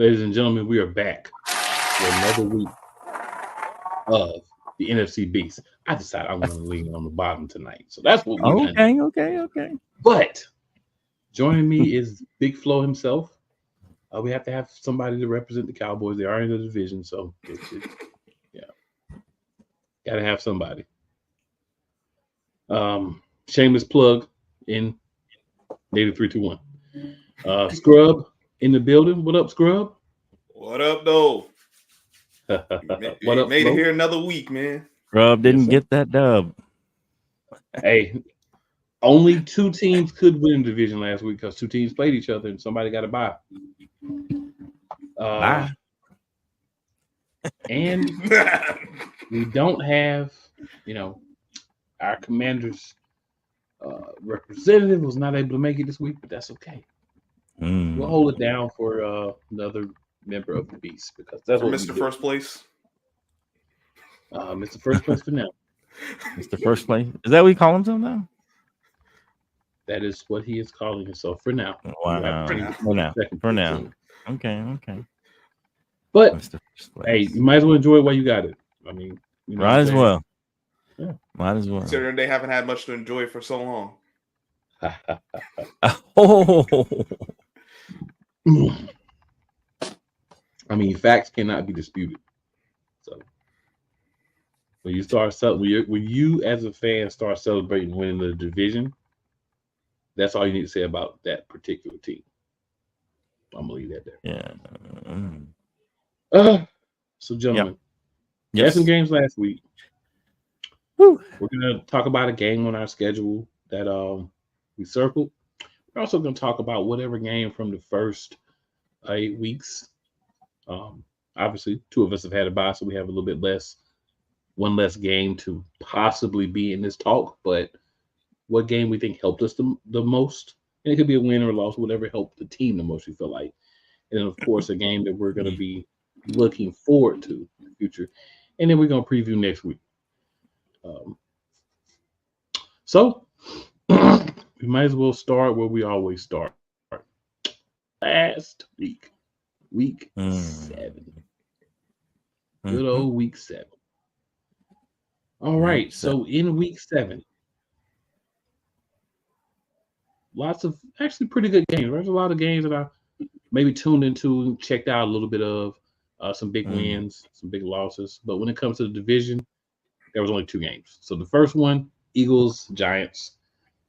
Ladies and gentlemen, we are back for another week of the NFC Beast. I decided I'm going to lean on the bottom tonight. So that's what we're going to do. Okay. But joining me is Big Flo himself. We have to have somebody to represent the Cowboys. They are in the division, so yeah, got to have somebody. Shameless plug in Native 321. Scrub in the building. What up, Scrub? What up, though? What up, made Flo? it here another week, man. Rob didn't Yes, sir. get that dub. Hey, only two teams could win the division last week because two teams played each other and somebody got a bye. Bye. And we don't have, our Commanders representative was not able to make it this week, but that's okay. We'll hold it down for another member of the Beast because that's For what Mr. First Place. Mr. First Place for now. Mr. First Place. Is that what you call himself now? That is what he is calling himself for now. Wow. For now. Okay. But Mr. First Place. hey, you might as well enjoy it while you got it. I mean, might as well. Yeah. Might as well. Considering they haven't had much to enjoy for so long. Oh. I mean, facts cannot be disputed. So when you start when you as a fan start celebrating winning the division, that's all you need to say about that particular team. I'm gonna leave that there. Yeah. So gentlemen, Yep. had some games last week. Woo. We're gonna talk about a game on our schedule that we circled. We're also gonna talk about whatever game from the first 8 weeks. Obviously, two of us have had a bye, so we have a little bit one less game to possibly be in this talk. But what game we think helped us the most, and it could be a win or a loss, whatever helped the team the most, you feel like. And then, of course, a game that we're going to be looking forward to in the future. And then we're going to preview next week. So we might as well start where we always start. Last week, week 7. Good old week 7. All right. So in week 7, lots of actually pretty good games. There's a lot of games that I maybe tuned into and checked out a little bit of. Some big wins, some big losses. But when it comes to the division, there was only 2 games. So the first one, Eagles, Giants.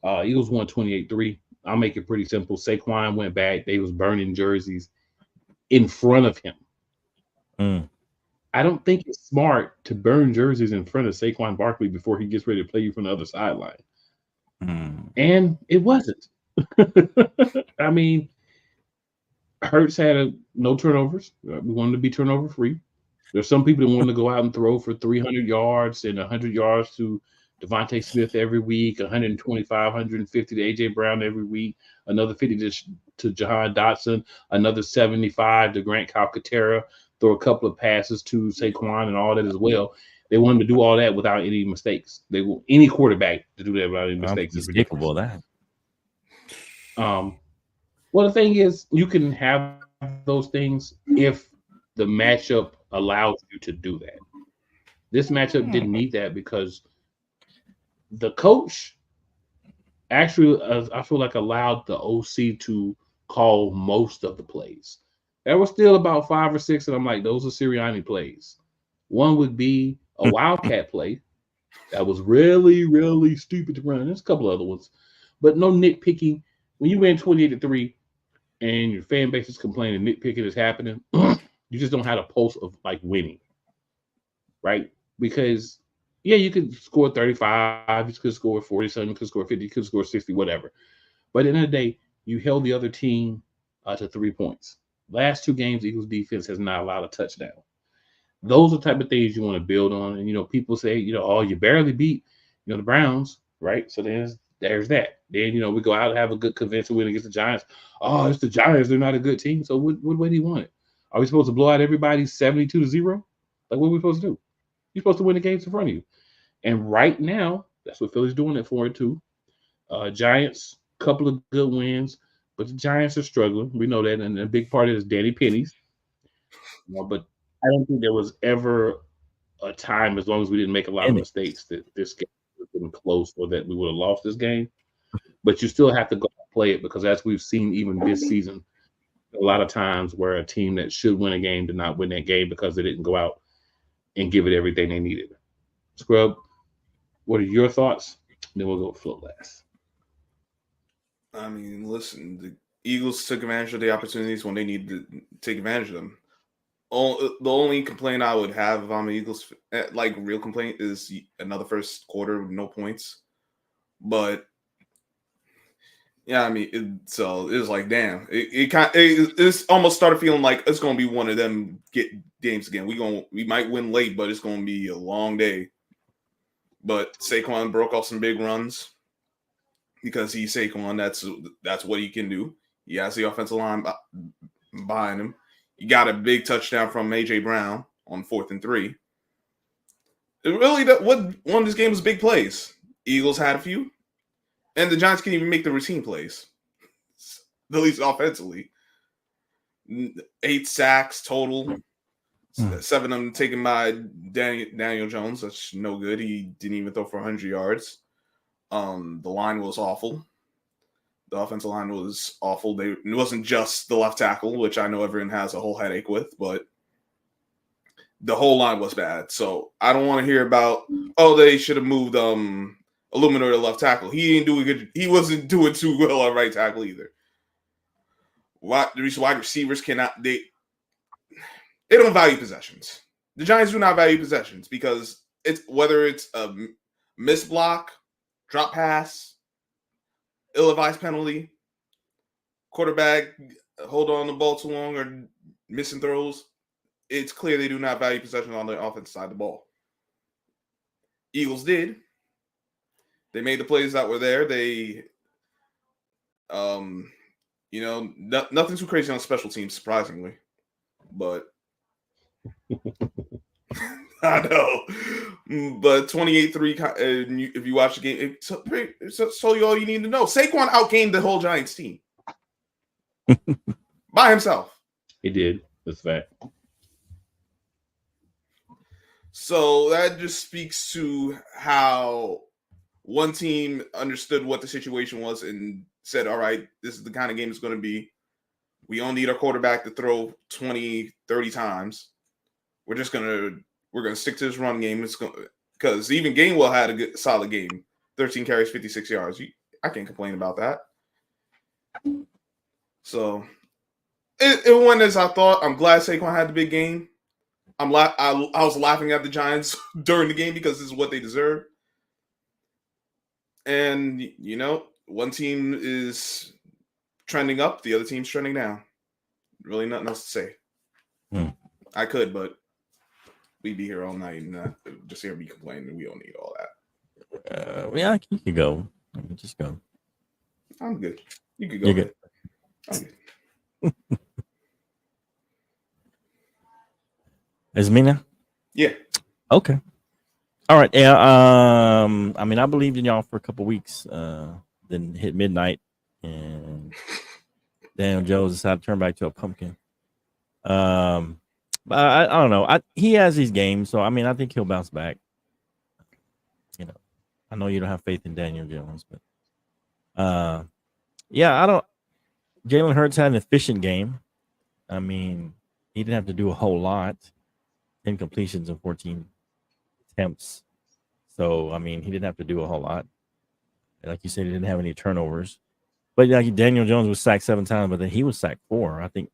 Eagles won 28-3. I'll make it pretty simple. Saquon went back. They was burning jerseys in front of him. I don't think it's smart to burn jerseys in front of Saquon Barkley before he gets ready to play you from the other sideline. And it wasn't. I mean, Hurts had no turnovers. We wanted to be turnover free. There's some people that want to go out and throw for 300 yards and 100 yards to Devontae Smith every week, 125, 150 to A.J. Brown every week, another 50 to Jahan Dotson, another 75 to Grant Calcaterra, throw a couple of passes to Saquon and all that as well. They wanted to do all that without any mistakes. They want any quarterback to do that without any mistakes. He's capable of that. Well, the thing is, you can have those things if the matchup allows you to do that. This matchup didn't need that because the coach actually, I feel like, allowed the OC to call most of the plays. There were still about 5 or 6, and I'm like, those are Sirianni plays. One would be a wildcat play that was really, really stupid to run. There's a couple other ones, but no nitpicking. When you win 28-3 and your fan base is complaining nitpicking is happening, you just don't have a pulse of like winning, right? Because you could score 35, you could score 47, you could score 50, you could score 60, whatever. But at the end of the day, you held the other team to 3 points. Last 2 games, Eagles defense has not allowed a touchdown. Those are the type of things you want to build on. And, people say, oh, you barely beat, the Browns, right? So there's that. Then, we go out and have a good convincing win against the Giants. Oh, it's the Giants. They're not a good team. So what way do you want it? Are we supposed to blow out everybody 72-0? Like, what are we supposed to do? You're supposed to win the games in front of you. And right now, that's what Philly's doing it for, too. Giants, couple of good wins, but the Giants are struggling. We know that. And a big part of it is Danny Pennies. No, but I don't think there was ever a time, as long as we didn't make a lot of mistakes, that this game would have been close or that we would have lost this game. But you still have to go play it, because as we've seen even this season, a lot of times where a team that should win a game did not win that game because they didn't go out and give it everything they needed. Scrub, what are your thoughts? Then we'll go with Phil last. I mean, listen, the Eagles took advantage of the opportunities when they needed to take advantage of them. The only complaint I would have if I'm an Eagles, like real complaint, is another first quarter with no points. But yeah, I mean, it was like, damn, it's almost started feeling like it's gonna be one of them games again. We might win late, but it's gonna be a long day. But Saquon broke off some big runs because he's Saquon. That's what he can do. He has the offensive line behind him. He got a big touchdown from A.J. Brown on 4th and 3. It really, what won this game was big plays. Eagles had a few, and the Giants can't even make the routine plays, at least offensively. 8 sacks total, 7 of them taken by Daniel Jones. That's no good. He didn't even throw for 100 yards. The line was awful. The offensive line was awful. It wasn't just the left tackle, which I know everyone has a whole headache with, but the whole line was bad. So I don't want to hear about, they should have moved Illuminor to left tackle. He ain't doing good. He wasn't doing too well at right tackle either. These wide receivers cannot. They don't value possessions. The Giants do not value possessions because whether it's a missed block, drop pass, ill-advised penalty, quarterback hold on the ball too long, or missing throws, it's clear they do not value possession on the offensive side of the ball. Eagles did. They made the plays that were there. They, nothing too crazy on special teams, surprisingly. But I know. But 28-3, if you watch the game, it's told you all you need to know. Saquon outgained the whole Giants team. By himself. He did. That's fact. So that just speaks to how one team understood what the situation was and said, all right, this is the kind of game it's going to be. We don't need our quarterback to throw 20, 30 times. We're going to stick to this run game. It's going because even Gainwell had a good, solid game. 13 carries, 56 yards. I can't complain about that. So it went as I thought. I'm glad Saquon had the big game. I was laughing at the Giants during the game because this is what they deserve. And, one team is trending up, the other team's trending down. Really nothing else to say. I could, but we'd be here all night and just hear me complaining. We don't need all that. Yeah, you can go. Just go. I'm good. You can go. You're good. I'm good. Is it me now? Yeah. Okay. All right. Yeah. I mean, I believed in y'all for a couple weeks. Then hit midnight, and Daniel Jones decided to turn back to a pumpkin. But I don't know. He has these games, so I mean, I think he'll bounce back. I know you don't have faith in Daniel Jones, but yeah, I don't. Jalen Hurts had an efficient game. I mean, he didn't have to do a whole lot. 10 completions and 14 attempts. So, I mean, he didn't have to do a whole lot. Like you said, he didn't have any turnovers. But like Daniel Jones was sacked 7 times, but then he was sacked 4. I think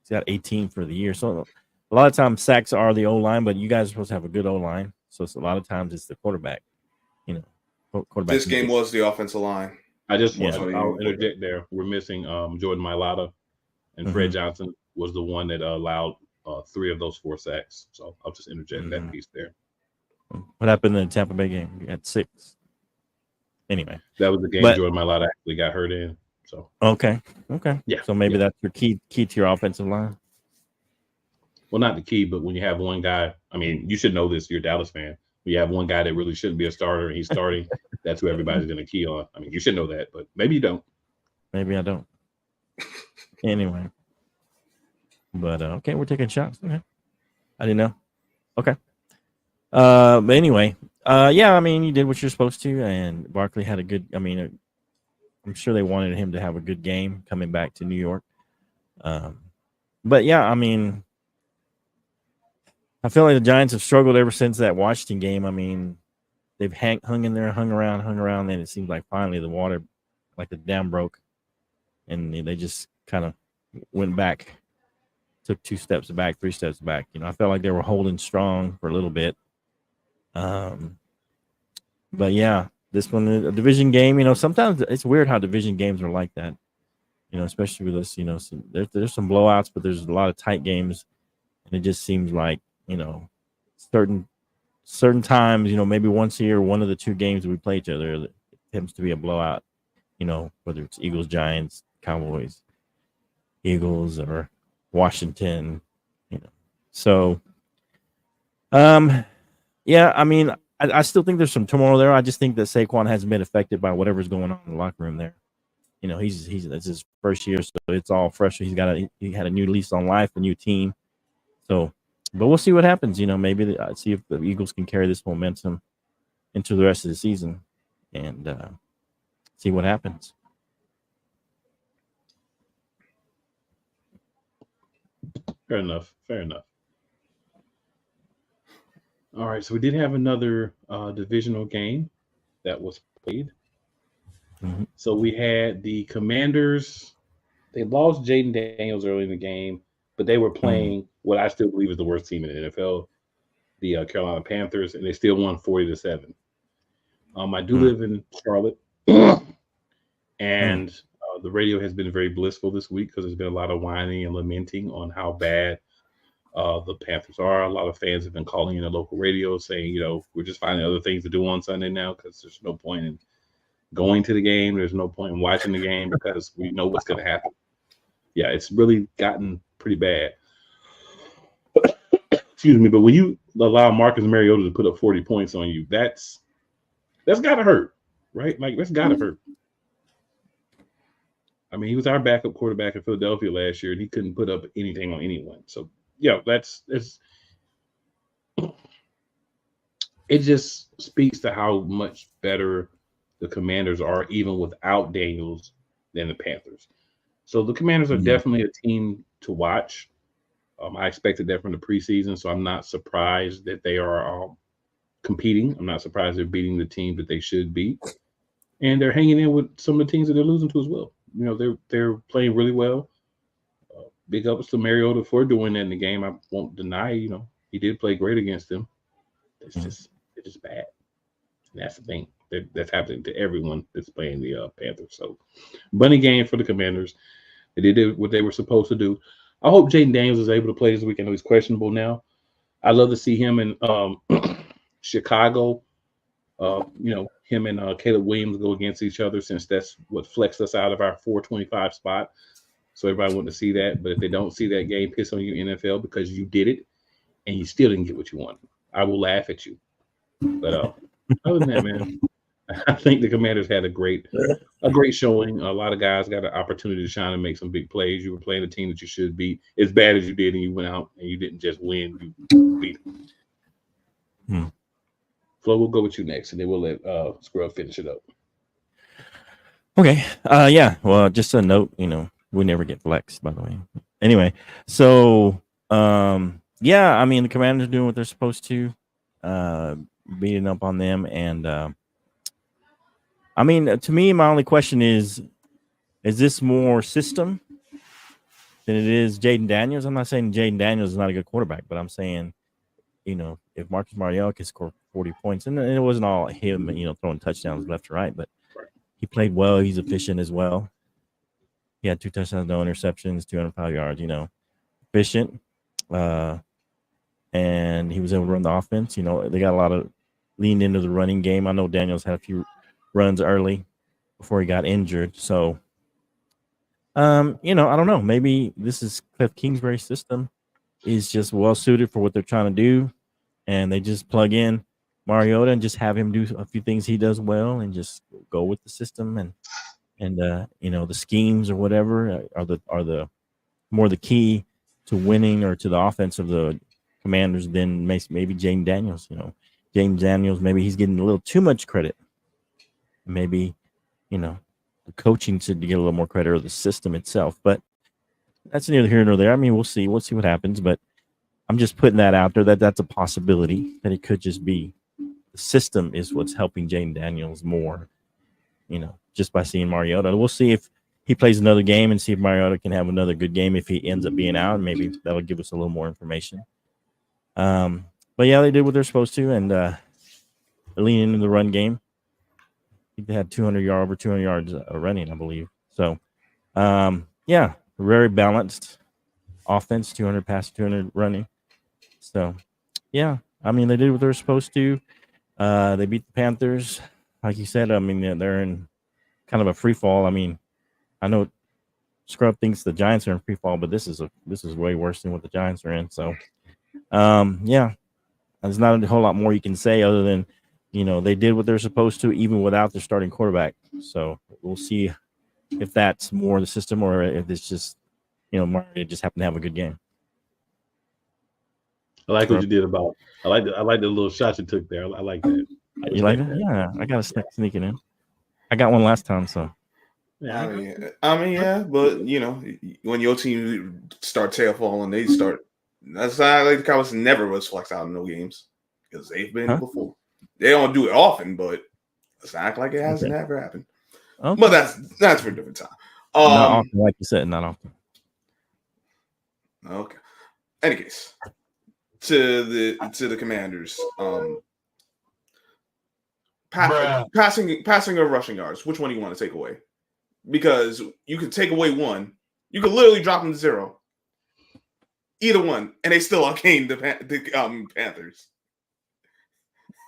he's got 18 for the year. So a lot of times sacks are the O-line, but you guys are supposed to have a good O-line. So it's a lot of times it's the quarterback. Quarterback. This game was the offensive line. I'll interject there. We're missing Jordan Mailata, and Fred Johnson was the one that allowed 3 of those 4 sacks. So I'll just interject that piece there. What happened in the Tampa Bay game? You had 6. Anyway, that was the game Jordan Mailata actually got hurt in. So okay, yeah. So maybe that's your key to your offensive line. Well, not the key, but when you have one guy, I mean, you should know this. You're a Dallas fan. When you have one guy that really shouldn't be a starter and he's starting, that's who everybody's going to key on. I mean, you should know that, but maybe you don't. Maybe I don't. Anyway, but okay, we're taking shots. Okay. I didn't know. Okay. But anyway, yeah, I mean, you did what you're supposed to, and Barkley had a good. I mean, I'm sure they wanted him to have a good game coming back to New York. But yeah, I mean, I feel like the Giants have struggled ever since that Washington game. I mean, they've hung in there, hung around, and it seems like finally the water, like the dam broke, and they just kind of went back, took 2 steps back, 3 steps back. You know, I felt like they were holding strong for a little bit. But yeah, this one, a division game, you know, sometimes it's weird how division games are like that, you know, especially with us, you know, there's some blowouts, but there's a lot of tight games, and it just seems like, you know, certain times, you know, maybe once a year, one of the 2 games we play each other, it tends to be a blowout, you know, whether it's Eagles, Giants, Cowboys, Eagles, or Washington, you know. So, yeah, I mean, I still think there's some turmoil there. I just think that Saquon hasn't been affected by whatever's going on in the locker room there. You know, it's his first year, so it's all fresh. He had a new lease on life, a new team. So, but we'll see what happens. You know, maybe see if the Eagles can carry this momentum into the rest of the season, and see what happens. Fair enough. All right, so we did have another divisional game that was played. Mm-hmm. So we had the Commanders. They lost Jaden Daniels early in the game, but they were playing what I still believe is the worst team in the NFL, the Carolina Panthers, and they still won 40-7. I do live in Charlotte, and the radio has been very blissful this week because there's been a lot of whining and lamenting on how bad the Panthers are. A lot of fans have been calling in the local radio saying, you know, we're just finding other things to do on Sunday now because there's no point in going to the game. There's no point in watching the game because we know what's going to happen. Yeah, it's really gotten pretty bad. Excuse me, but when you allow Marcus Mariota to put up 40 points on you, that's got to hurt, right? Like, that's got to hurt. I mean, he was our backup quarterback in Philadelphia last year, and he couldn't put up anything on anyone. So, yeah, it just speaks to how much better the Commanders are, even without Daniels, than the Panthers. So the Commanders are definitely a team to watch. I expected that from the preseason, so I'm not surprised that they are competing. I'm not surprised they're beating the team that they should beat, and they're hanging in with some of the teams that they're losing to as well. You know, they're playing really well. Big ups to Mariota for doing that in the game. I won't deny, you know, he did play great against them. It's just bad. And that's the thing that's happening to everyone that's playing the Panthers. So, bunny game for the Commanders. They did what they were supposed to do. I hope Jaden Daniels is able to play this weekend. He's questionable now. I'd love to see him in Chicago. You know, him and Caleb Williams go against each other, since that's what flexed us out of our 425 spot. So everybody wanted to see that. But if they don't see that game, piss on you, NFL, because you did it and you still didn't get what you wanted. I will laugh at you. But other than that, man, I think the Commanders had a great showing. A lot of guys got an opportunity to shine and make some big plays. You were playing a team that you should beat as bad as you did, and you went out and you didn't just win, you beat them. Flo, we'll go with you next, and then we'll let Scrub finish it up. Okay. Yeah. Well, just a note, you know, we never get flexed, by the way. Anyway, so yeah, I mean, the Commanders are doing what they're supposed to, beating up on them, and I mean, to me, my only question is this more system than it is Jaden Daniels? I'm not saying Jaden Daniels is not a good quarterback, but I'm saying, you know, if Marcus Mariota can score 40 points, and it wasn't all him, you know, throwing touchdowns left to right, but he played well. He's efficient as well. He had 2 touchdowns, no interceptions, 205 yards, you know, efficient. And he was able to run the offense. You know, they got a lot of leaned into the running game. I know Daniels had a few runs early before he got injured. So, you know, I don't know. Maybe this is Cliff Kingsbury's system is just well suited for what they're trying to do. And they just plug in Mariota and just have him do a few things he does well and just go with the system and you know, the schemes or whatever are the more the key to winning or to the offense of the Commanders than maybe James Daniels. James Daniels, maybe he's getting a little too much credit. Maybe, the coaching should get a little more credit, or the system itself. But that's neither here nor there. I mean, we'll see. We'll see what happens. But I'm just putting that out there that's a possibility, that it could just be the system is what's helping James Daniels more, just by seeing Mariota. We'll see if he plays another game and see if Mariota can have another good game. If he ends up being out, maybe that'll give us a little more information. But yeah, they did what they're supposed to, and leaning into the run game. I think they had over 200 yards running, I believe. So, yeah, very balanced offense, 200 passing, 200 running. So, yeah, I mean, they did what they're supposed to. They beat the Panthers. Like you said, I mean, they're in kind of a free fall. I mean, I know Scrub thinks the Giants are in free fall, but this is way worse than what the Giants are in. So, yeah, there's not a whole lot more you can say other than, they did what they're supposed to, even without their starting quarterback. So we'll see if that's more the system or if it's just, Mario just happened to have a good game. I like what you did about. I like the little shots you took there. I like that. You like that? Yeah, I got to sneak it in. I got one last time, so. Yeah, I mean, yeah, but when your team start tail falling, they start. That's not like the Cowboys never was flexed out in no games because they've been before. They don't do it often, but it's not like it hasn't ever happened. Okay. But that's for a different time. Not often, like you said, not often. Okay. Any case, to the Commanders, passing or rushing yards. Which one do you want to take away? Because you could take away one, you could literally drop them to 0. Either one, and they still outgained the Panthers.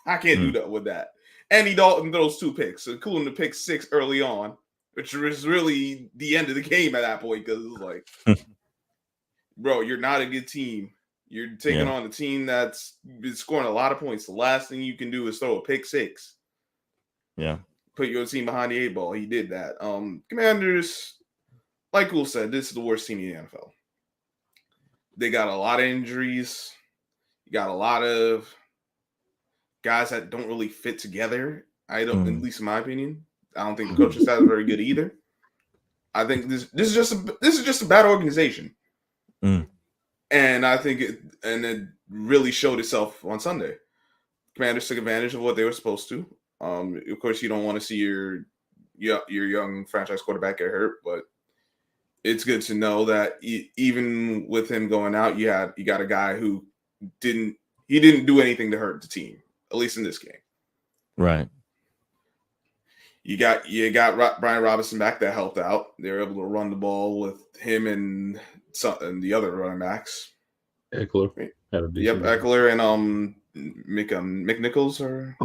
I can't do that with that. Andy Dalton throws 2 picks, including the pick 6 early on, which was really the end of the game at that point because it was like, bro, you're not a good team. You're taking on a team that's been scoring a lot of points. The last thing you can do is throw a pick 6. Yeah. Put your team behind the 8 ball. He did that. Commanders, like Cool said, this is the worst team in the NFL. They got a lot of injuries. You got a lot of guys that don't really fit together. At least in my opinion. I don't think the coaching staff is very good either. I think this is just a bad organization. And I think it really showed itself on Sunday. Commanders took advantage of what they were supposed to. Of course, you don't want to see your young franchise quarterback get hurt, but it's good to know that even with him going out, you got a guy who didn't do anything to hurt the team, at least in this game. Right. You got Brian Robinson back that helped out. They were able to run the ball with him and the other running backs. Eckler. Eckler and McNichols or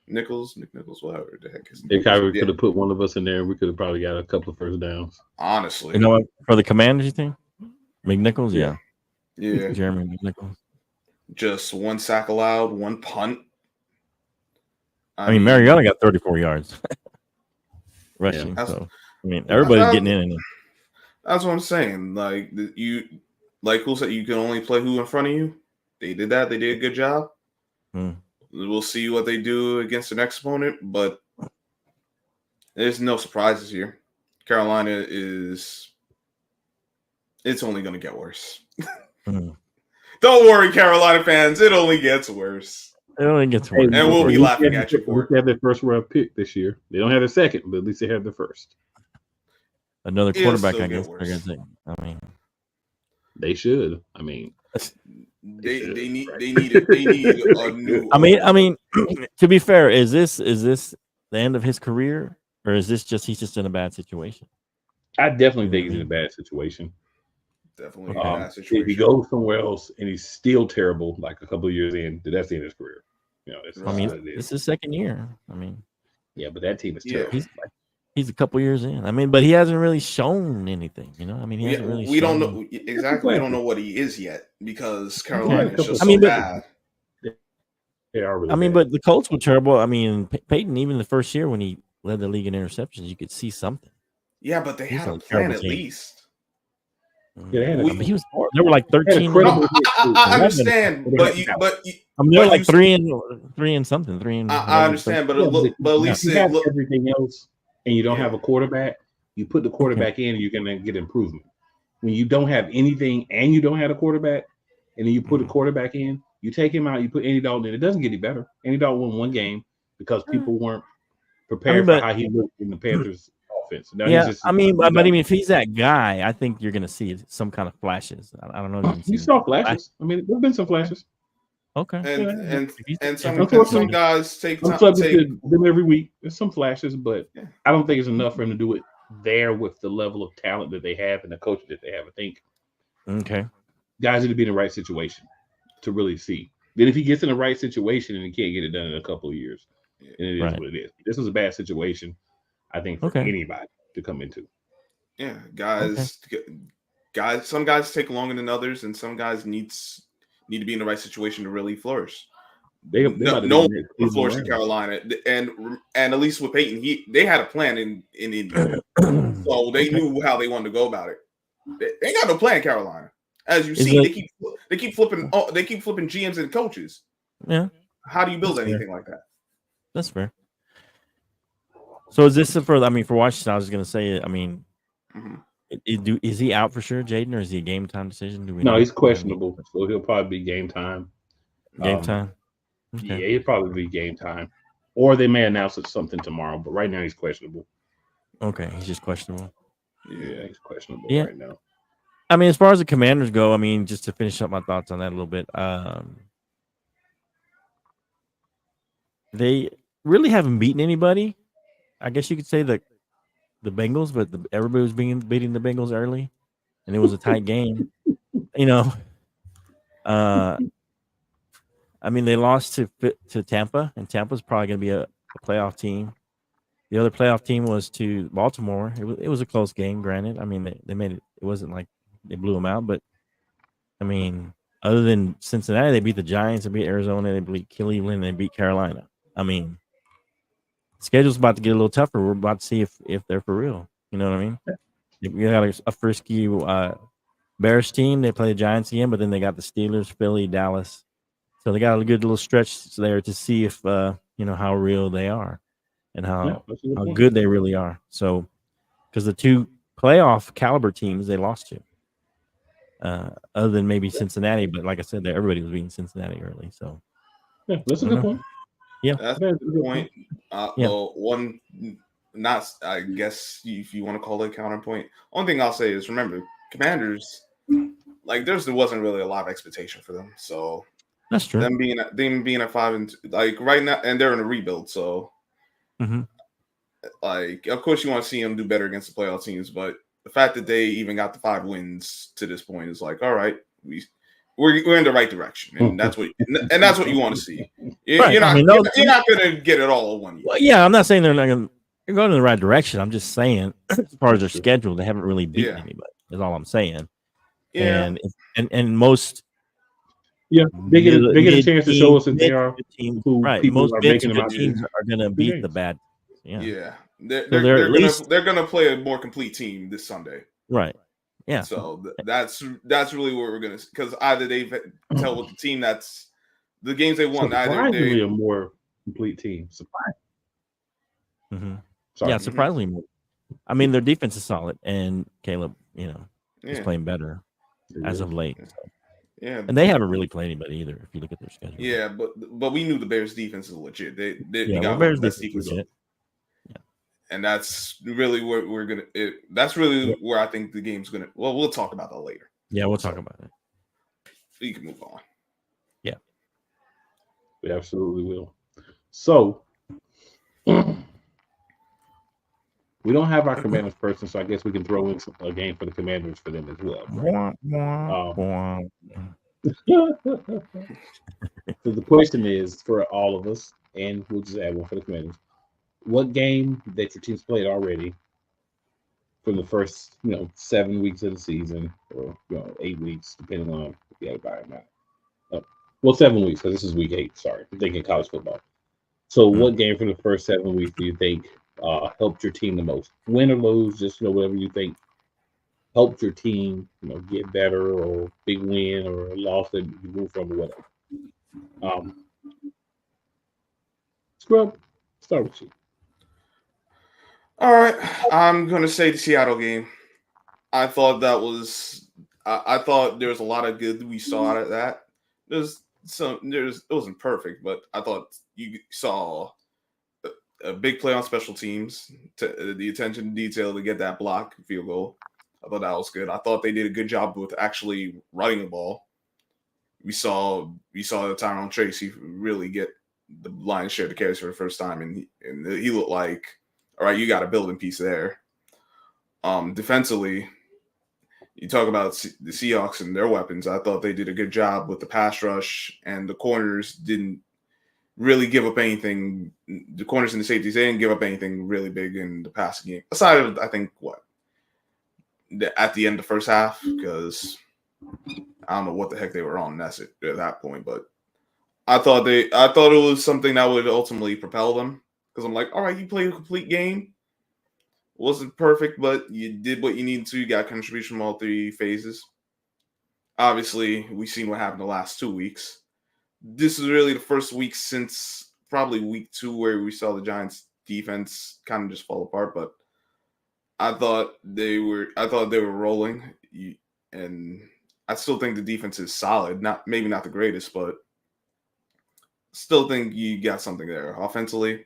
Nichols, whatever the heck his name. They could have put one of us in there, and we could have probably got a couple of first downs. Honestly, you know what? For the Commanders, you think McNichols? Yeah. Jeremy McNichols. Just 1 sack allowed, 1 punt. I mean, Mariota got 34 yards rushing. So I mean, everybody's getting in. That's what I'm saying. Like who said you can only play who in front of you. They did that. They did a good job. We'll see what they do against the next opponent, but there's no surprises here. Carolina it's only going to get worse. Don't worry, Carolina fans. It only gets worse. It only gets worse. And we'll be laughing at you for it. They have their first round pick this year. They don't have their second, but at least they have the first. Another quarterback, I guess. I mean, they should. I mean, they need a new. I mean, to be fair, is this the end of his career, or is this just he's just in a bad situation? I definitely think he's in a bad situation. Definitely a bad situation. If he goes somewhere else and he's still terrible, like a couple of years in, that's the end of his career. It's his second year. I mean, yeah, but that team is terrible. He's a couple years in. I mean, but he hasn't really shown anything. I mean, he hasn't really. We don't know exactly. We don't know what he is yet because Carolina is just so bad. They are really I mean, bad. but the Colts were terrible. I mean, Peyton, even the first year when he led the league in interceptions, you could see something. Yeah, but they had a plan at least. Yeah, they had I mean, he was. They were like 13. credible- I understand, but I mean, they were but like you- three and something. Three and. I understand, but at least you it have look. everything else, and you don't Yeah. have a quarterback. You put the quarterback in, and you're gonna get improvement. When you don't have anything and you don't have a quarterback, and then you put a quarterback in, you take him out, you put Andy Dalton in, it doesn't get any better. Andy Dalton won one game because people weren't prepared for how he looked in the Panthers offense. Now Yeah, he's just, I mean, if he's that guy, I think you're going to see some kind of flashes. I don't know. If you saw flashes. I mean, there've been some flashes. Okay. And some guys take I'm time. subject to them every week. There's some flashes, but I don't think it's enough for him to do it there with the level of talent that they have and the coach that they have. I think guys need to be in the right situation to really see. Then if he gets in the right situation and he can't get it done in a couple of years, then it is what it is. This is a bad situation, I think, for anybody to come into. Yeah, guys. Some guys take longer than others, and some guys need to be in the right situation to really flourish. No one flourish in Carolina, and at least with Peyton, they had a plan in India, so they knew how they wanted to go about it. They ain't got no plan in Carolina, as you see. They keep flipping. They keep flipping GMs and coaches. Yeah, how do you build anything like that? That's fair. So is this for? I mean, for Washington, I was going to say. I mean, is he out for sure, Jaden, or is he a game time decision? No, he's questionable, so he'll probably be game time. Game time. Yeah, it'll probably be game time, or they may announce it something tomorrow. But right now, he's questionable. Okay, he's just questionable. Yeah, he's questionable right now. I mean, as far as the Commanders go, I mean, just to finish up my thoughts on that a little bit, they really haven't beaten anybody. I guess you could say the Bengals, but everybody was beating the Bengals early, and it was a tight game. I mean, they lost to Tampa, and Tampa's probably going to be a playoff team. The other playoff team was to Baltimore. It was a close game, granted. I mean, they made it. It wasn't like they blew them out, but I mean, other than Cincinnati, they beat the Giants, they beat Arizona, they beat Cleveland, they beat Carolina. I mean, the schedule's about to get a little tougher. We're about to see if they're for real. You know what I mean? You got a frisky Bears team. They play the Giants again, but then they got the Steelers, Philly, Dallas. So they got a good little stretch there to see if how real they are and how good they really are. So, because the two playoff caliber teams they lost to, other than maybe Cincinnati, but like I said, everybody was beating Cincinnati early. So, that's a good point. Yeah, that's a good point. Well, one, not I guess if you want to call it a counterpoint. Only thing I'll say is remember, Commanders, like there wasn't really a lot of expectation for them. So. That's true. Them being at 5-2, like right now, and they're in a rebuild. So, like, of course, you want to see them do better against the playoff teams. But the fact that they even got the 5 wins to this point is like, all right, we're in the right direction, and that's what you want to see. You're not going to get it all in 1 year. Well, yeah, I'm not saying they're going in the right direction. I'm just saying, as far as their schedule, they haven't really beaten anybody. That's all I'm saying. Yeah, and most. Yeah, they get a chance to show us that they are who people most are making them out teams are going to beat the bad. Yeah. They're gonna play a more complete team this Sunday. Right. Yeah. So that's really what we're gonna, because either they tell with the team that's the games they won. Surprisingly, a more complete team. Yeah, surprisingly more. I mean, their defense is solid, and Caleb, is playing better as of late. So. Yeah, and they haven't really played anybody either. If you look at their schedule. Yeah, but we knew the Bears' defense is legit. They got Bears' best defense. Yeah, and that's really where we're gonna. That's really where I think the game's gonna. Well, we'll talk about that later. Yeah, we'll talk about it. We can move on. Yeah, we absolutely will. So we don't have our Commanders person, so I guess we can throw in a game for the Commanders for them as well. So the question is for all of us, and we'll just add one for the Commanders. What game that your team's played already from the first, 7 weeks of the season, or 8 weeks, depending on if you have a bye or not. Well, 7 weeks, because this is week 8. Sorry, I'm thinking college football. So, what game from the first 7 weeks do you think helped your team the most? Win or lose, just whatever you think helped your team, get better, or big win or a loss that you move from or whatever. Um, Scrub, start with you. All right, I'm gonna say the Seattle game. I thought that was. I thought there was a lot of good we saw out of that. It wasn't perfect, but I thought you saw a big play on special teams, the attention to detail to get that block field goal. I thought that was good. I thought they did a good job with actually running the ball. We saw Tyrone Tracy really get the lion's share of the carries for the first time, and he looked like, all right, you got a building piece there. Defensively, you talk about the Seahawks and their weapons. I thought they did a good job with the pass rush, and the corners didn't really give up anything. The corners and the safeties, they didn't give up anything really big in the passing game. Aside of, I think, at the end of the first half, because I don't know what the heck they were on at that point, but I thought it was something that would ultimately propel them, because I'm like, all right, you played a complete game. Wasn't perfect, but you did what you needed to. You got contribution from all three phases. Obviously, we've seen what happened the last 2 weeks. This is really the first week since probably week 2 where we saw the Giants defense kind of just fall apart, but I thought they were rolling, and I still think the defense is solid. Maybe not the greatest, but still think you got something there. Offensively,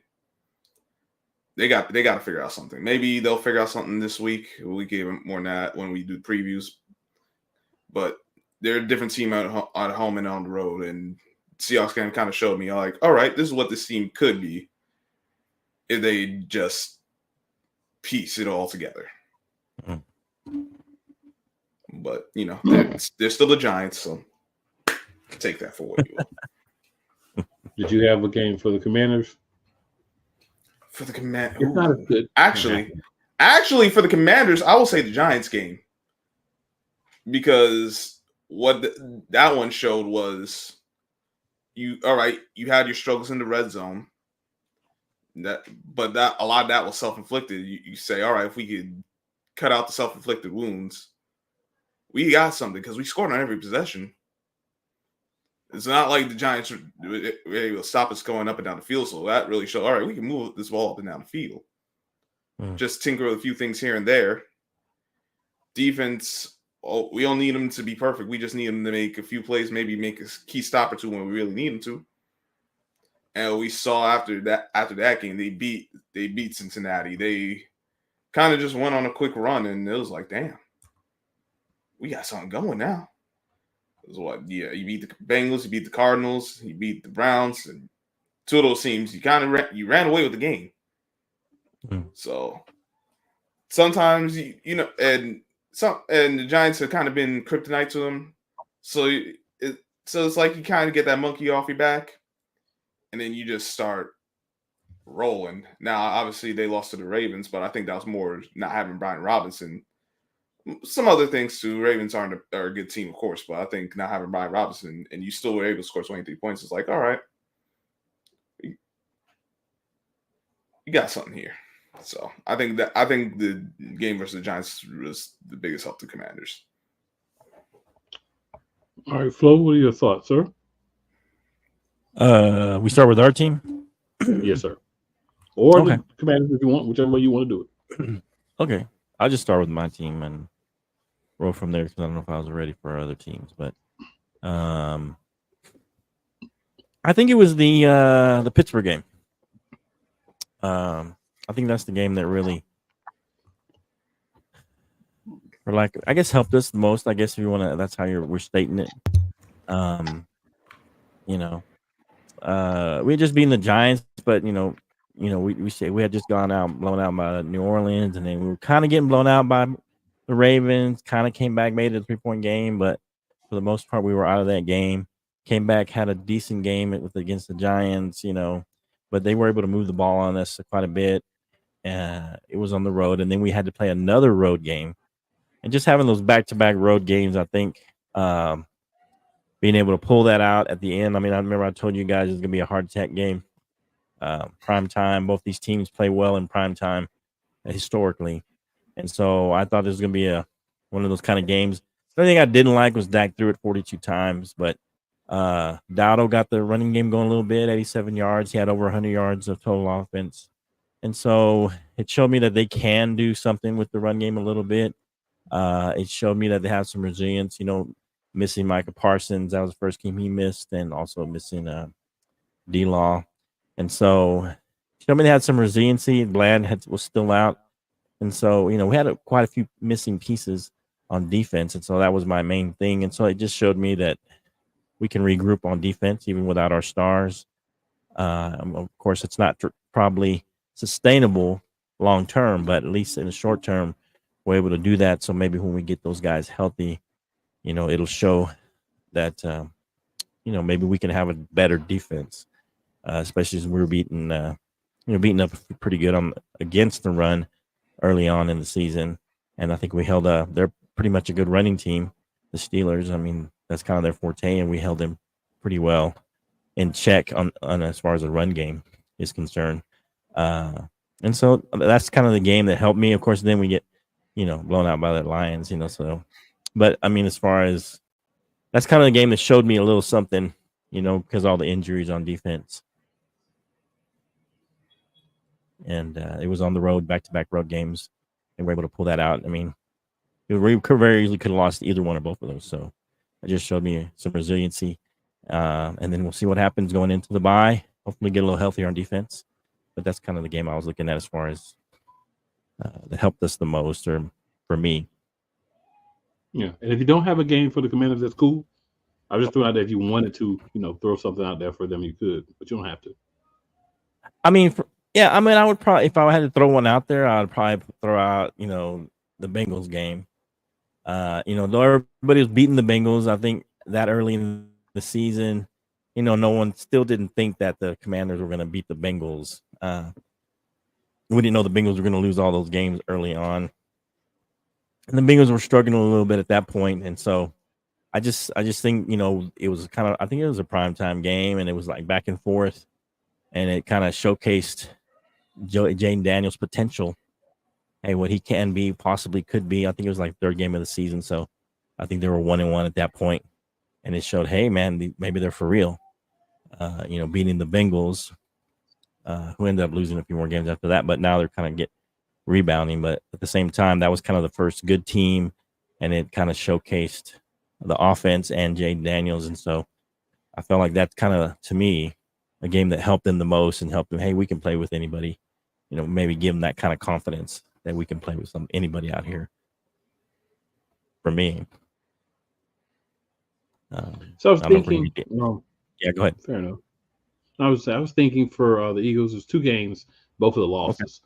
they got to figure out something. Maybe they'll figure out something this week. We gave them more than that when we do previews. But they're a different team at home and on the road, and Seahawks game kind of showed me, like, all right, this is what this team could be if they just piece it all together. Mm-hmm. But, they're still the Giants, so take that for what you will. Did you have a game for the Commanders? For the Commanders, it's not as good. Actually, for the Commanders, I will say the Giants game, because what that one showed was you had your struggles in the red zone. But a lot of that was self-inflicted. You say, all right, if we could cut out the self-inflicted wounds, we got something, because we scored on every possession. It's not like the Giants were able to stop us going up and down the field. So that really showed, all right, we can move this ball up and down the field. Just tinker with a few things here and there. Defense, we don't need them to be perfect. We just need them to make a few plays, maybe make a key stop or two when we really need them to. And we saw after that game, they beat Cincinnati. They kind of just went on a quick run, and it was like, damn, we got something going now. It was what? Yeah, you beat the Bengals, you beat the Cardinals, you beat the Browns, and 2 of those teams, you ran away with the game. So sometimes and the Giants have kind of been kryptonite to them. So it's like you kind of get that monkey off your back, and then you just start rolling. Now, obviously, they lost to the Ravens, but I think that was more not having Brian Robinson. Some other things too. Ravens are a good team, of course, but I think not having Brian Robinson and you still were able to score 23 points is like, all right, you got something here. So I think the game versus the Giants was the biggest help to Commanders. All right, Flo, what are your thoughts, sir? We start with our team. Yes, sir. Or okay. The Commanders, if you want, whichever way you want to do it. Okay, I'll just start with my team and roll from there, because I don't know if I was ready for other teams, but I think it was the Pittsburgh game. I think that's the game that really, I guess, helped us the most. I guess if you want to, that's how we're stating it. We had just beaten the Giants, but we say we had just blown out by New Orleans, and then we were kind of getting blown out by the Ravens. Kind of came back, made it a 3-point game, but for the most part, we were out of that game. Came back, had a decent game against the Giants, but they were able to move the ball on us quite a bit. It was on the road, and then we had to play another road game. And just having those back-to-back road games, I think being able to pull that out at the end. I mean, I remember I told you guys it's going to be a hard attack game. Prime time. Both these teams play well in prime time historically. And so I thought this was going to be one of those kind of games. The only thing I didn't like was Dak threw it 42 times, but Dowdle got the running game going a little bit, 87 yards. He had over 100 yards of total offense. And so it showed me that they can do something with the run game a little bit. It showed me that they have some resilience, missing Micah Parsons. That was the first game he missed, and also missing D-Law. And so it showed me they had some resiliency. Bland was still out. And so, we had quite a few missing pieces on defense. And so that was my main thing. And so it just showed me that we can regroup on defense even without our stars. Of course, it's not probably sustainable long term, but at least in the short term, we're able to do that. So maybe when we get those guys healthy, it'll show that, maybe we can have a better defense, especially as we were beating up pretty good against the run early on in the season. And I think we held they're pretty much a good running team, the Steelers. I mean, that's kind of their forte, and we held them pretty well in check on as far as the run game is concerned. And so that's kind of the game that helped me. Of course, then we get, blown out by the Lions, so. But, I mean, as far as that's kind of the game that showed me a little something, because all the injuries on defense. And it was on the road, back-to-back road games, and we're able to pull that out. I mean, we could very easily could have lost either one or both of those. So it just showed me some resiliency. And then we'll see what happens going into the bye. Hopefully get a little healthier on defense. But that's kind of the game I was looking at as far as that helped us the most, or for me. Yeah, and if you don't have a game for the Commanders, that's cool. I was just throwing out there if you wanted to, throw something out there for them, you could, but you don't have to. I mean, I would probably, if I had to throw one out there, I'd probably throw out, the Bengals game. Though everybody was beating the Bengals, I think that early in the season, no one still didn't think that the Commanders were going to beat the Bengals. We didn't know the Bengals were going to lose all those games early on. And the Bengals were struggling a little bit at that point. And so I just think, it was I think it was a primetime game, and it was like back and forth, and it kind of showcased Jayden Daniels' potential. Hey, what he can be, possibly could be. I think it was like third game of the season. So I think they were 1-1 at that point. And it showed, hey, man, maybe they're for real. Beating the Bengals, who ended up losing a few more games after that. But now they're kind of rebounding. But at the same time, that was kind of the first good team, and it kind of showcased the offense and Jayden Daniels. And so I felt like that's kind of, to me, a game that helped them the most and helped them, hey, we can play with anybody. Maybe give them that kind of confidence that we can play with anybody out here. For me. So I was thinking. Yeah, go ahead. Fair enough. I was thinking for the Eagles, there's two games, both of the losses.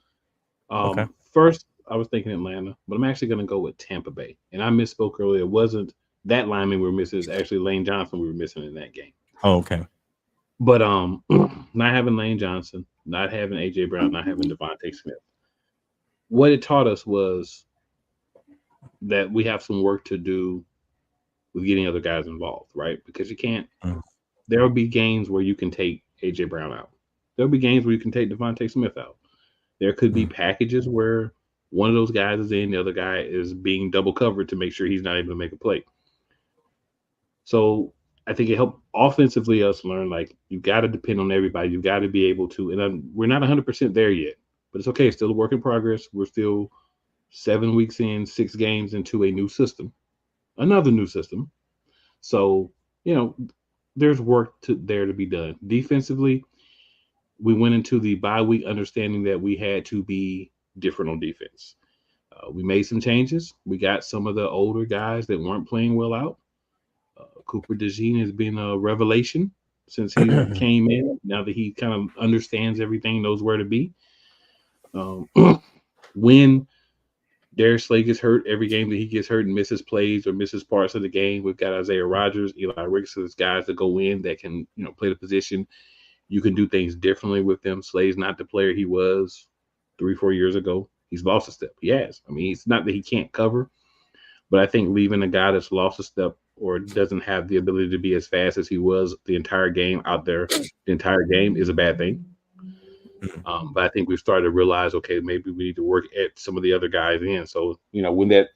Okay. First, I was thinking Atlanta, but I'm actually going to go with Tampa Bay. And I misspoke earlier. It wasn't that lineman we were missing. It's actually Lane Johnson we were missing in that game. Oh, okay. But not having Lane Johnson, not having A.J. Brown, not having Devontae Smith. What it taught us was that we have some work to do with getting other guys involved, right? Because you can't there will be games where you can take A.J. Brown out. There'll be games where you can take Devontae Smith out. There could be packages where one of those guys is in, the other guy is being double covered to make sure he's not able to make a play. So I think it helped offensively us learn, like, you got to depend on everybody. You got to be able to, and we're not 100% there yet, but it's okay. It's still a work in progress. We're still 7 weeks in, 6 games into a new system, another new system. So, there's work there to be done. Defensively, we went into the bye week understanding that we had to be different on defense. We made some changes. We got some of the older guys that weren't playing well out. Cooper DeJean has been a revelation since he came in. Now that he kind of understands everything, knows where to be. When Darius Slay gets hurt, every game that he gets hurt and misses plays or misses parts of the game, we've got Isaiah Rodgers, Eli Ricks, those guys that go in that can, play the position. You can do things differently with them. Slay's not the player he was 3-4 years ago. He's lost a step. He has. I mean, it's not that he can't cover, but I think leaving a guy that's lost a step or doesn't have the ability to be as fast as he was the entire game out there, the entire game, is a bad thing. But I think we've started to realize, okay, maybe we need to work at some of the other guys in. So, when that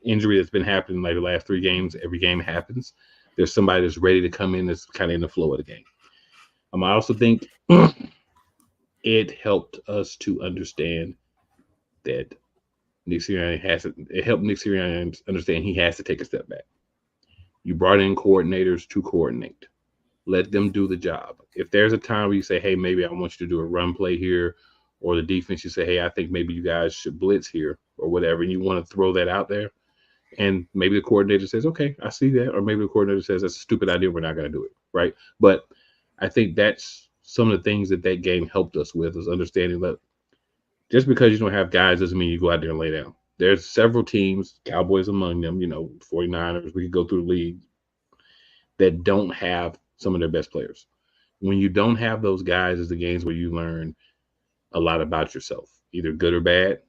injury that's been happening like the last 3 games. Every game happens. There's somebody that's ready to come in that's kind of in the flow of the game. I also think it helped us to understand that Nick Sirianni it helped Nick Sirianni understand he has to take a step back. You brought in coordinators to coordinate. Let them do the job. If there's a time where you say, hey, maybe I want you to do a run play here, or the defense, you say, hey, I think maybe you guys should blitz here or whatever, and you want to throw that out there, and maybe the coordinator says, okay, I see that, or maybe the coordinator says, that's a stupid idea, we're not going to do it, right? But I think that's some of the things that game helped us with, is understanding that just because you don't have guys doesn't mean you go out there and lay down. There's several teams, Cowboys among them, 49ers, we could go through the league, that don't have some of their best players. When you don't have those guys, is the games where you learn a lot about yourself, either good or bad.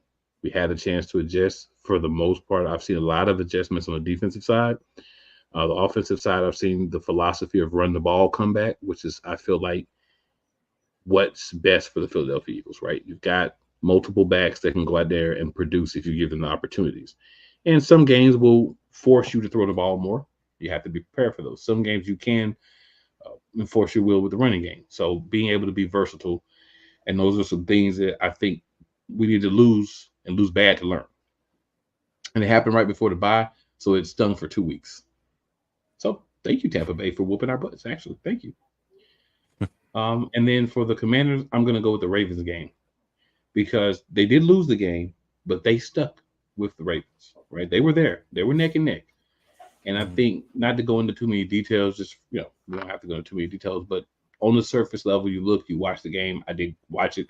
We had a chance to adjust. For the most part, I've seen a lot of adjustments on the defensive side. The offensive side, I've seen the philosophy of run the ball come back, which is, I feel like, what's best for the Philadelphia Eagles, right? You've got multiple backs that can go out there and produce if you give them the opportunities. And some games will force you to throw the ball more. You have to be prepared for those. Some games you can enforce your will with the running game. So being able to be versatile, and those are some things that I think we need to lose bad to learn. And it happened right before the bye, so it stung for 2 weeks. So thank you, Tampa Bay, for whooping our butts, actually. Thank you. And then for the Commanders, I'm going to go with the Ravens game, because they did lose the game, but they stuck with the Ravens, right? They were there. They were neck and neck. And I think, not to go into too many details, just, we don't have to go into too many details, but on the surface level, you watch the game. I did watch it.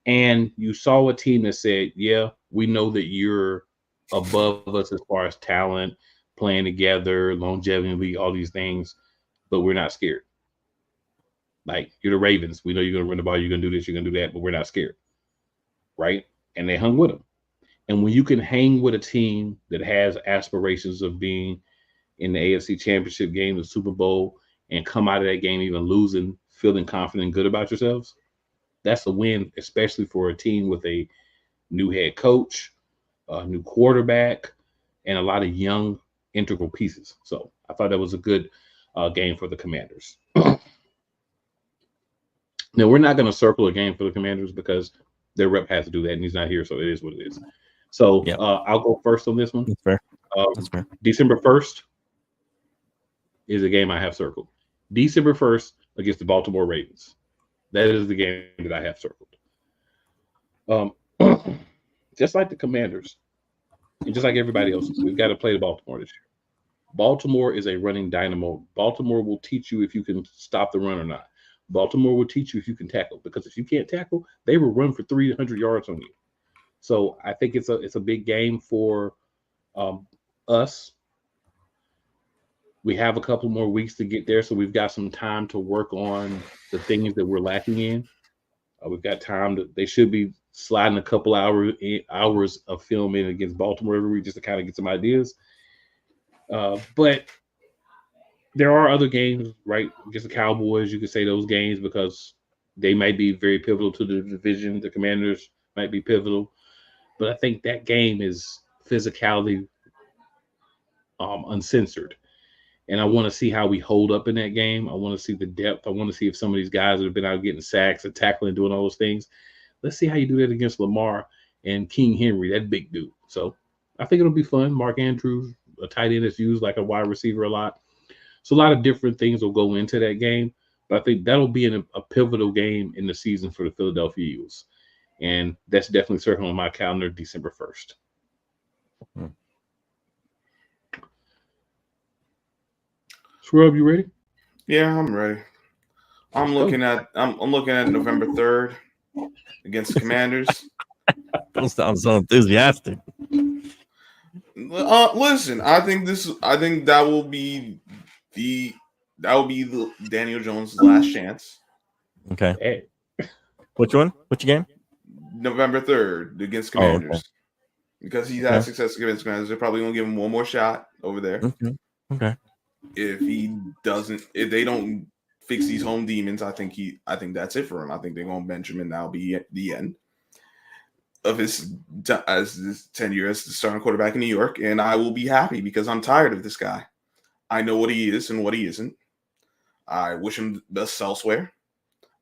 And you saw a team that said, yeah, we know that you're above us as far as talent, playing together, longevity, all these things, but we're not scared. Like, you're the Ravens. We know you're going to run the ball. You're going to do this. You're going to do that, but we're not scared. Right? And they hung with them. And when you can hang with a team that has aspirations of being in the AFC Championship game, the Super Bowl, and come out of that game even losing, feeling confident and good about yourselves, that's a win, especially for a team with a new head coach, a new quarterback, and a lot of young integral pieces. So I thought that was a good game for the Commanders. Now, we're not going to circle a game for the Commanders because their rep has to do that, and he's not here, so it is what it is. So Yep. I'll go first on this one. That's fair. That's fair. December 1st is a game I have circled. December 1st against the Baltimore Ravens. That is the game that I have circled. Just like the Commanders, and just like everybody else, we've got to play the Baltimore this year. Baltimore is a running dynamo. Baltimore will teach you if you can stop the run or not. Baltimore will teach you if you can tackle, because if you can't tackle, they will run for 300 yards on you. So I think it's a big game for us. We have a couple more weeks to get there, so we've got some time to work on the things that we're lacking in. We've got time they should be sliding a couple hours of film in against Baltimore every week just to kind of get some ideas. But there are other games, right? Against the Cowboys, you could say those games because they might be very pivotal to the division. The Commanders might be pivotal. But I think that game is physicality uncensored. And I want to see how we hold up in that game. I want to see the depth. I want to see if some of these guys that have been out getting sacks and tackling, doing all those things. Let's see how you do that against Lamar and King Henry, that big dude. So I think it'll be fun. Mark Andrews, a tight end that's used like a wide receiver a lot. So a lot of different things will go into that game. But I think that'll be a pivotal game in the season for the Philadelphia Eagles. And that's definitely circling on my calendar, December 1st. Scrub, you ready? Yeah, I'm ready. I'm looking at November 3rd against the Commanders. Don't sound so enthusiastic. Listen, I think that will be the Daniel Jones' last chance. Okay. Hey. Which one? Which game? November 3rd against Commanders. Okay. Because he's had success against Commanders, they're probably gonna give him one more shot over there. Okay. If they don't fix these home demons, I think that's it for him. I think they're gonna bench him and that'll be the end. of his tenure as the starting quarterback in New York, and I will be happy because I'm tired of this guy. I know what he is and what he isn't. I wish him the best elsewhere.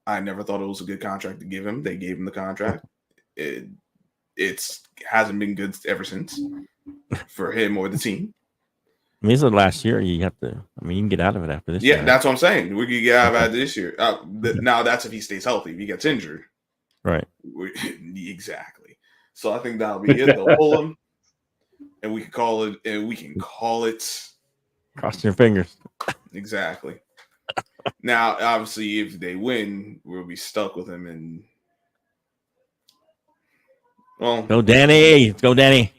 I never thought it was a good contract to give him. They gave him the contract. It's hasn't been good ever since for him or the team. I mean, it's the last year. You have to. I mean, you can get out of it after this. Yeah, year, that's what I'm saying. We can get out of it this year. Now that's if he stays healthy. If he gets injured, right? Exactly. So I think that'll be it. They'll pull him, and we can call it. And we can call it. Cross your fingers. Exactly. Now, obviously, if they win, we'll be stuck with him. And well, go Danny. Go Danny.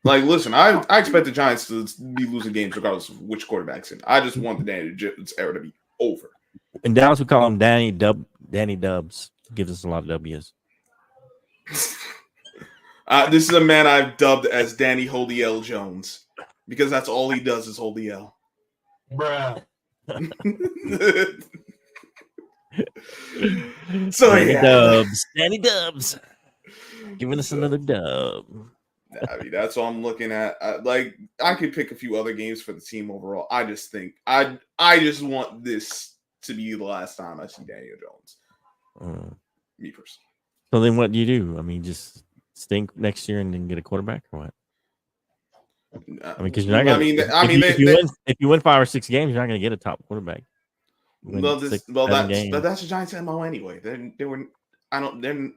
Like, listen, I expect the Giants to be losing games regardless of which quarterback's in. I just want the Danny Dubs era to be over. In Dallas, we call him Danny Dubs. Gives us a lot of W's. This is a man I've dubbed as Danny Hold the L Jones because that's all he does is hold the L. Bruh. So Danny Dubs, giving us another dub. I mean, that's what I'm looking at. Like, I could pick a few other games for the team overall. I just think I just want this to be the last time I see Daniel Jones. Me personally. So then, what do you do? I mean, just stink next year and then get a quarterback, or what? I mean, because you're not going to. If you win 5 or 6 games, you're not going to get a top quarterback. That's the Giants' MO anyway. They're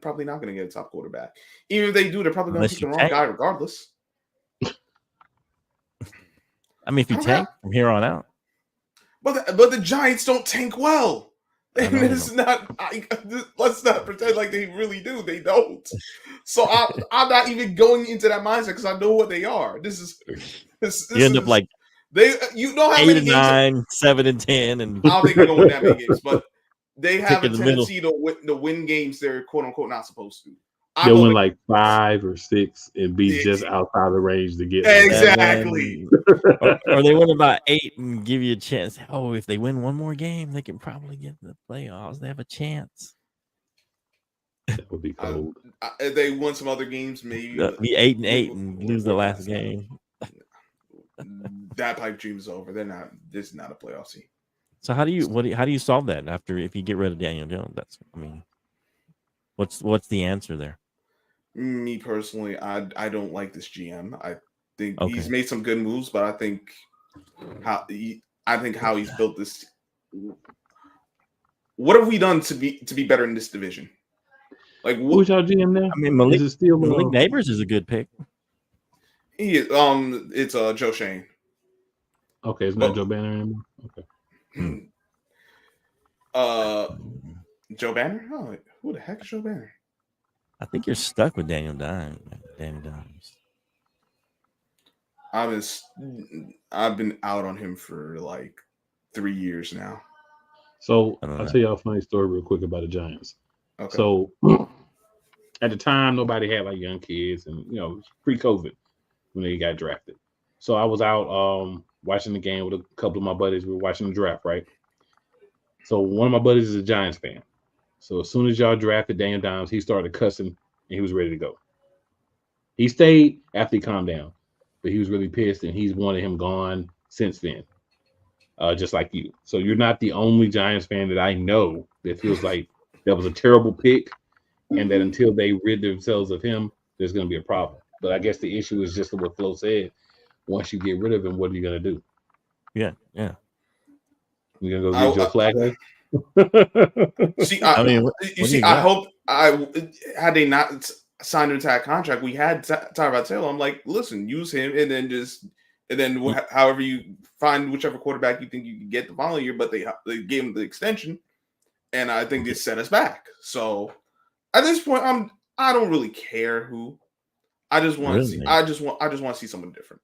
probably not going to get a top quarterback. Even if they do, they're probably going to pick the wrong guy regardless. I mean, if you tank from here on out. But the Giants don't tank well. Let's not pretend like they really do. They don't. So I'm not even going into that mindset because I know what they are. This you end up like you know how 8 many and games 9, 7 and 10, and I don't think they're going to win that many games, but they have a tendency to win games they're quote unquote not supposed to. They'll win like 5 or 6 and be just outside the range to get exactly. Or they win about 8 and give you a chance. Oh, if they win one more game, they can probably get to the playoffs. They have a chance. That would be cold. If they win some other games, maybe be 8 and 8 and lose the last game. That pipe dream is over. This is not a playoff team. So how do you solve that if you get rid of Daniel Jones? What's the answer there? Me personally, I don't like this GM. I think he's made some good moves, but I think how he's built this. What have we done to be better in this division? Like, who's our GM now? I mean, Malik Neighbors is a good pick. It's Joe Shane. Okay, it's not Joe Banner anymore. Okay. Joe Banner? Oh, who the heck is Joe Banner? I think you're stuck with Daniel Dimes. I've been out on him for like 3 years now. So I'll tell y'all a funny story real quick about the Giants. Okay. So at the time, nobody had like young kids, and pre-COVID when they got drafted. So I was out watching the game with a couple of my buddies. We were watching the draft, right? So one of my buddies is a Giants fan. So as soon as y'all drafted Daniel Dimes, he started cussing and he was ready to go. He stayed after he calmed down, but he was really pissed and he's wanted him gone since then, just like you. So you're not the only Giants fan that I know that feels like that was a terrible pick and that until they rid themselves of him, there's going to be a problem. But I guess the issue is just what Flo said. Once you get rid of him, what are you going to do? Yeah. You're going to go get Joe Flacco? I hope had they not signed him to that contract, we had Tyrod Taylor. I'm like, listen, use him, and then however you find whichever quarterback you think you can get the following year. But they gave him the extension, and I think they set us back. So at this point, I don't really care who. I just want to see. I just want to see someone different.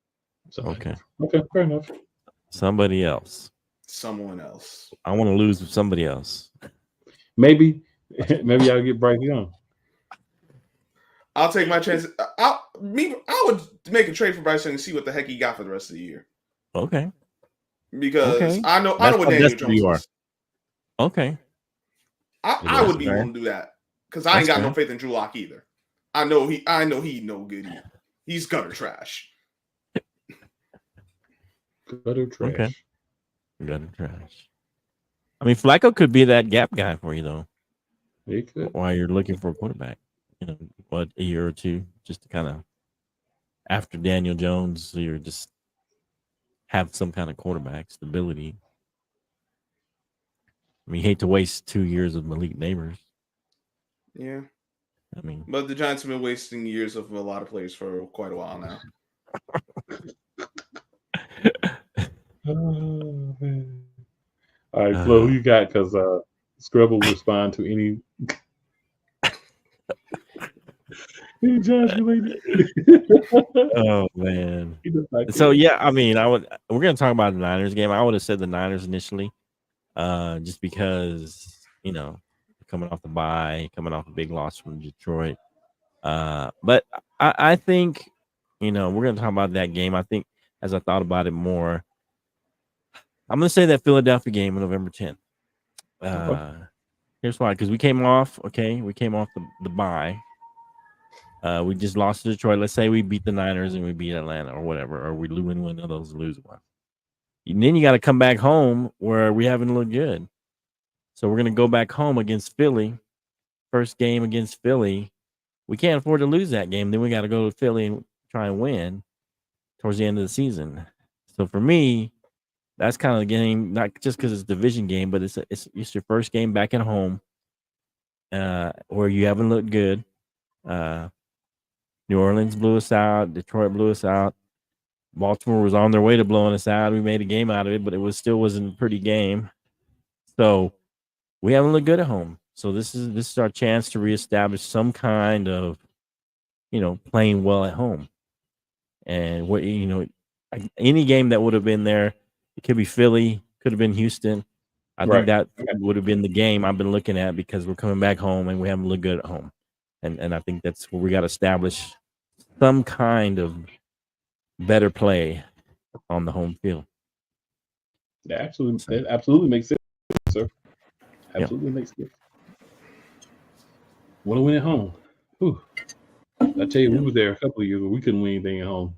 So, okay, fair enough. Somebody else. Someone else. I want to lose with somebody else. Maybe I'll get Bryce Young. I'll take my chance. I would make a trade for Bryce Young and see what the heck he got for the rest of the year. Okay. Because I know what Daniel Jones is. Okay. I would be willing to do that because I ain't got no faith in Drew Lock either. I know he no good. He's gutter trash. Gutter trash. Okay. Gutter trash. I mean, Flacco could be that gap guy for you though. He could. While you're looking for a quarterback, what, a year or two, just to kind of after Daniel Jones, so you're just have some kind of quarterback stability. I mean, you hate to waste 2 years of Malik Neighbors. Yeah. I mean, But the Giants have been wasting years of a lot of players for quite a while now. Oh, man. All right, Flo, who you got? Because Scrub will respond to any Giants related. oh man. He does not So care. yeah, I mean, we're gonna talk about the Niners game. I would have said the Niners initially, just because coming off the bye, coming off a big loss from Detroit. But I think we're gonna talk about that game. I think as I thought about it more, I'm gonna say that Philadelphia game on November 10th. Okay. Here's why: because we came off the bye. We just lost to Detroit. Let's say we beat the Niners and we beat Atlanta or whatever, or we win one of those, lose one. And then you got to come back home where we haven't looked good. So we're going to go back home against Philly. First game against Philly. We can't afford to lose that game. Then we got to go to Philly and try and win towards the end of the season. So for me, that's kind of the game, not just because it's a division game, but it's your first game back at home where you haven't looked good. New Orleans blew us out. Detroit blew us out. Baltimore was on their way to blowing us out. We made a game out of it, but it still wasn't a pretty game. So we haven't looked good at home. So this is our chance to reestablish some kind of, playing well at home. And what any game that would have been there, it could be Philly, could have been Houston. I think that would have been the game I've been looking at because we're coming back home and we haven't looked good at home. And I think that's where we got to establish some kind of better play on the home field. That absolutely makes sense, sir. Absolutely makes sense. Want to win at home. Whew. I tell you, we were there a couple of years, but we couldn't win anything at home.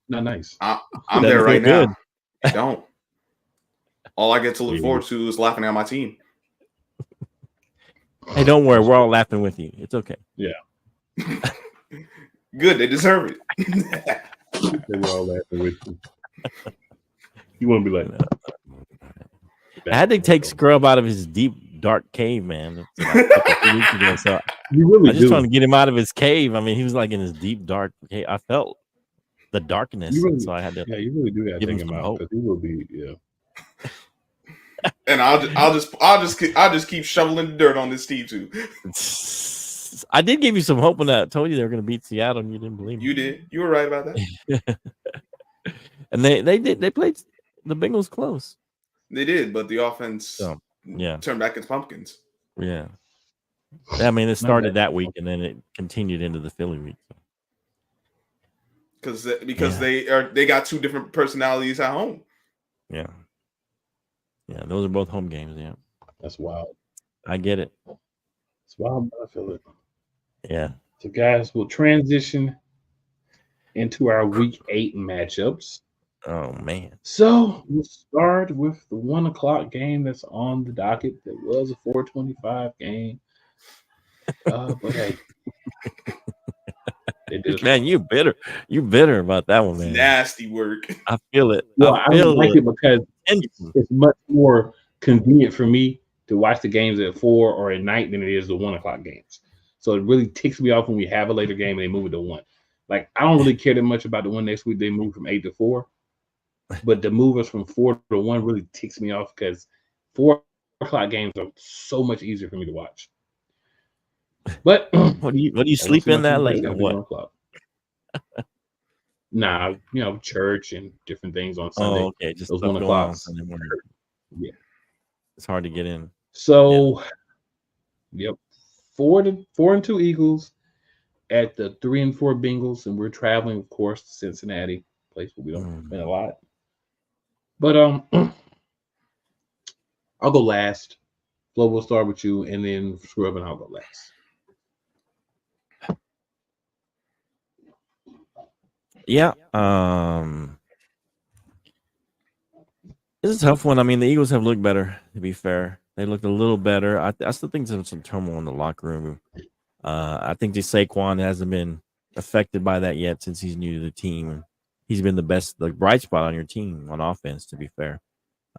Not nice. I'm there right now. I don't. All I get to look forward to is laughing at my team. Hey, don't worry. We're all laughing with you. It's okay. Yeah. Good. They deserve it. We're all laughing with you. You want to be like that. I had to take Scrub out of his deep, dark cave, man. So you really I just trying to get him out of his cave. I mean, he was like in his deep, dark cave. I felt the darkness, so I had to. Yeah, you really do have to give take him him out hope. because he will be. Yeah. And I'll just keep shoveling the dirt on this team too. I did give you some hope when I told you they were going to beat Seattle, and you didn't believe me. You did. You were right about that. And they did. They played the Bengals close. They did, but the offense turned back its pumpkins. Yeah. I mean, it started that week, and then it continued into the Philly week. Because they got two different personalities at home. Yeah. Yeah, those are both home games. Yeah, that's wild. I get it. It's wild, but I feel it. Yeah. So, guys, we'll transition into our Week 8 matchups. Oh man! So we'll start with the 1 o'clock game that's on the docket. That was a 4:25 game. But hey, man, you bitter about that one, man. Nasty work. I feel it. Well, I don't like it because it's much more convenient for me to watch the games at 4 or at night than it is the 1 o'clock games. So it really ticks me off when we have a later game and they move it to 1. Like, I don't really care that much about the one next week. They move from 8 to 4. But to move us from 4 to 1 really ticks me off because 4 o'clock games are so much easier for me to watch. But what do you sleep in that late or what? Nah, church and different things on Sunday. Oh, okay, just those 1 o'clock. Yeah, it's hard to get in. So, yep, 4-2 Eagles at the 3-4 Bengals, and we're traveling, of course, to Cincinnati, place where we don't win a lot. But I'll go last. Flo will start with you, and then Scrub and I'll go last. Yeah. This is a tough one. I mean, the Eagles have looked better, to be fair. They looked a little better. I still think there's some turmoil in the locker room. I think just Saquon hasn't been affected by that yet since he's new to the team. He's been the best, the bright spot on your team on offense, to be fair.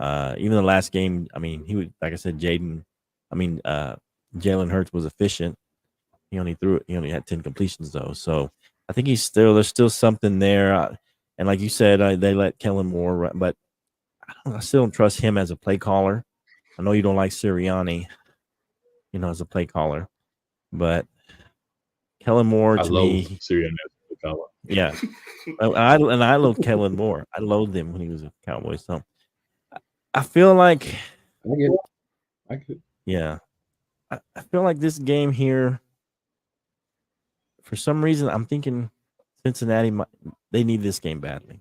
Even the last game, I mean, he was, like I said, Jalen Hurts was efficient. He only had 10 completions though. So I think there's still something there. And like you said, they let Kellen Moore run, but I still don't trust him as a play caller. I know you don't like Sirianni, as a play caller, but Kellen Moore I to love me, Sirianni. yeah. I love Kellen Moore. I loathed him when he was a Cowboy. So I feel like, I get it. yeah, I feel like this game here, for some reason, I'm thinking Cincinnati, they need this game badly.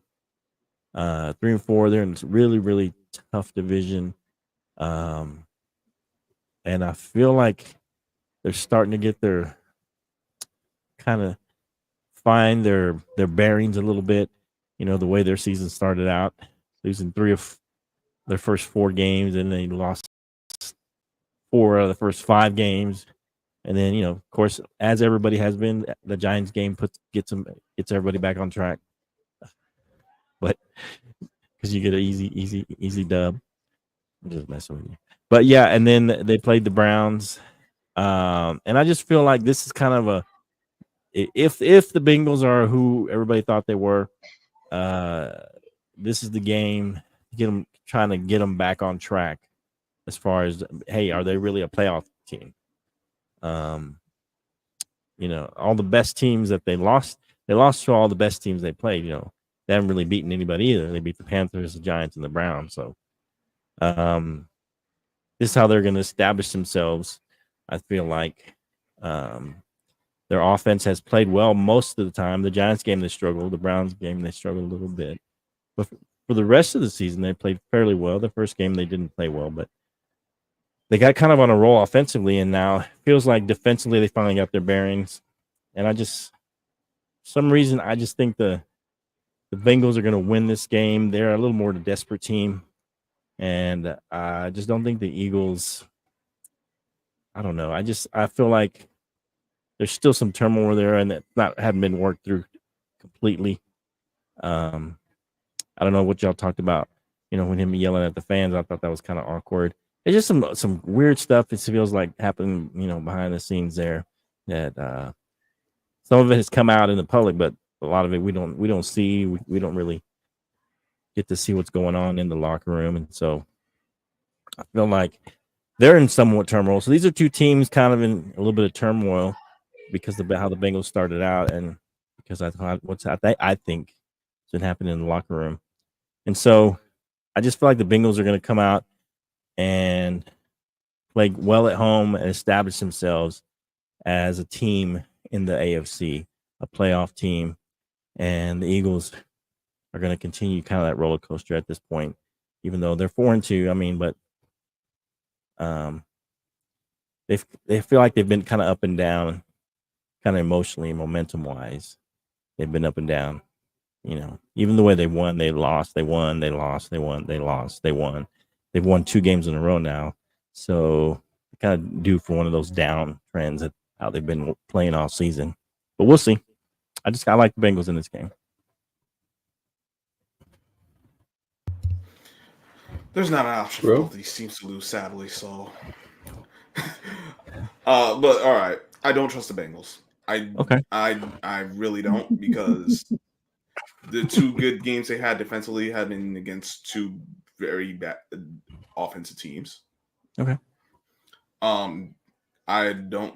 3-4, they're in this really, really tough division. And I feel like they're starting to get their kind of find their bearings a little bit. The way their season started out, losing 3 of their first 4 games, and they lost 4 out of the first 5 games. And then, of course, as everybody has been, the Giants game gets everybody back on track. But because you get an easy dub. I'm just messing with you. But yeah, and then they played the Browns. And I just feel like this is kind of if the Bengals are who everybody thought they were, this is the game trying to get them back on track as far as, hey, are they really a playoff team? All the best teams that they lost to all the best teams they played. They haven't really beaten anybody either. They beat the Panthers, the Giants, and the Browns. So this is how they're going to establish themselves. I feel like their offense has played well most of the time. The Giants game, they struggled. The Browns game, they struggled a little bit. But for the rest of the season, they played fairly well. The first game, they didn't play well, but they got kind of on a roll offensively, and now it feels like defensively they finally got their bearings. And for some reason, I just think the Bengals are going to win this game. They're a little more of a desperate team, and I just don't think the Eagles. I don't know. I feel like there's still some turmoil there, and that haven't been worked through completely. I don't know what y'all talked about. When him yelling at the fans, I thought that was kind of awkward. It's just some weird stuff. It feels like happening, behind the scenes there. That some of it has come out in the public, but a lot of it we don't see. We don't really get to see what's going on in the locker room, and so I feel like they're in somewhat turmoil. So these are two teams kind of in a little bit of turmoil because of how the Bengals started out, and because I think has been happening in the locker room, and so I just feel like the Bengals are going to come out and play well at home and establish themselves as a team in the AFC, a playoff team, and the Eagles are going to continue kind of that roller coaster at this point, even though they're 4-2. I mean, but they feel like they've been kind of up and down, kind of emotionally, momentum wise. They've been up and down. Even the way they won, they lost, they won, they lost, they won, they lost, they won. They've won 2 games in a row now, so kind of due for one of those down trends at how they've been playing all season. But we'll see. I like the Bengals in this game. There's not an option for both these teams to lose, sadly. So, but all right, I don't trust the Bengals. I really don't, because the 2 good games they had defensively had been against 2 very bad offensive teams. Okay. I don't.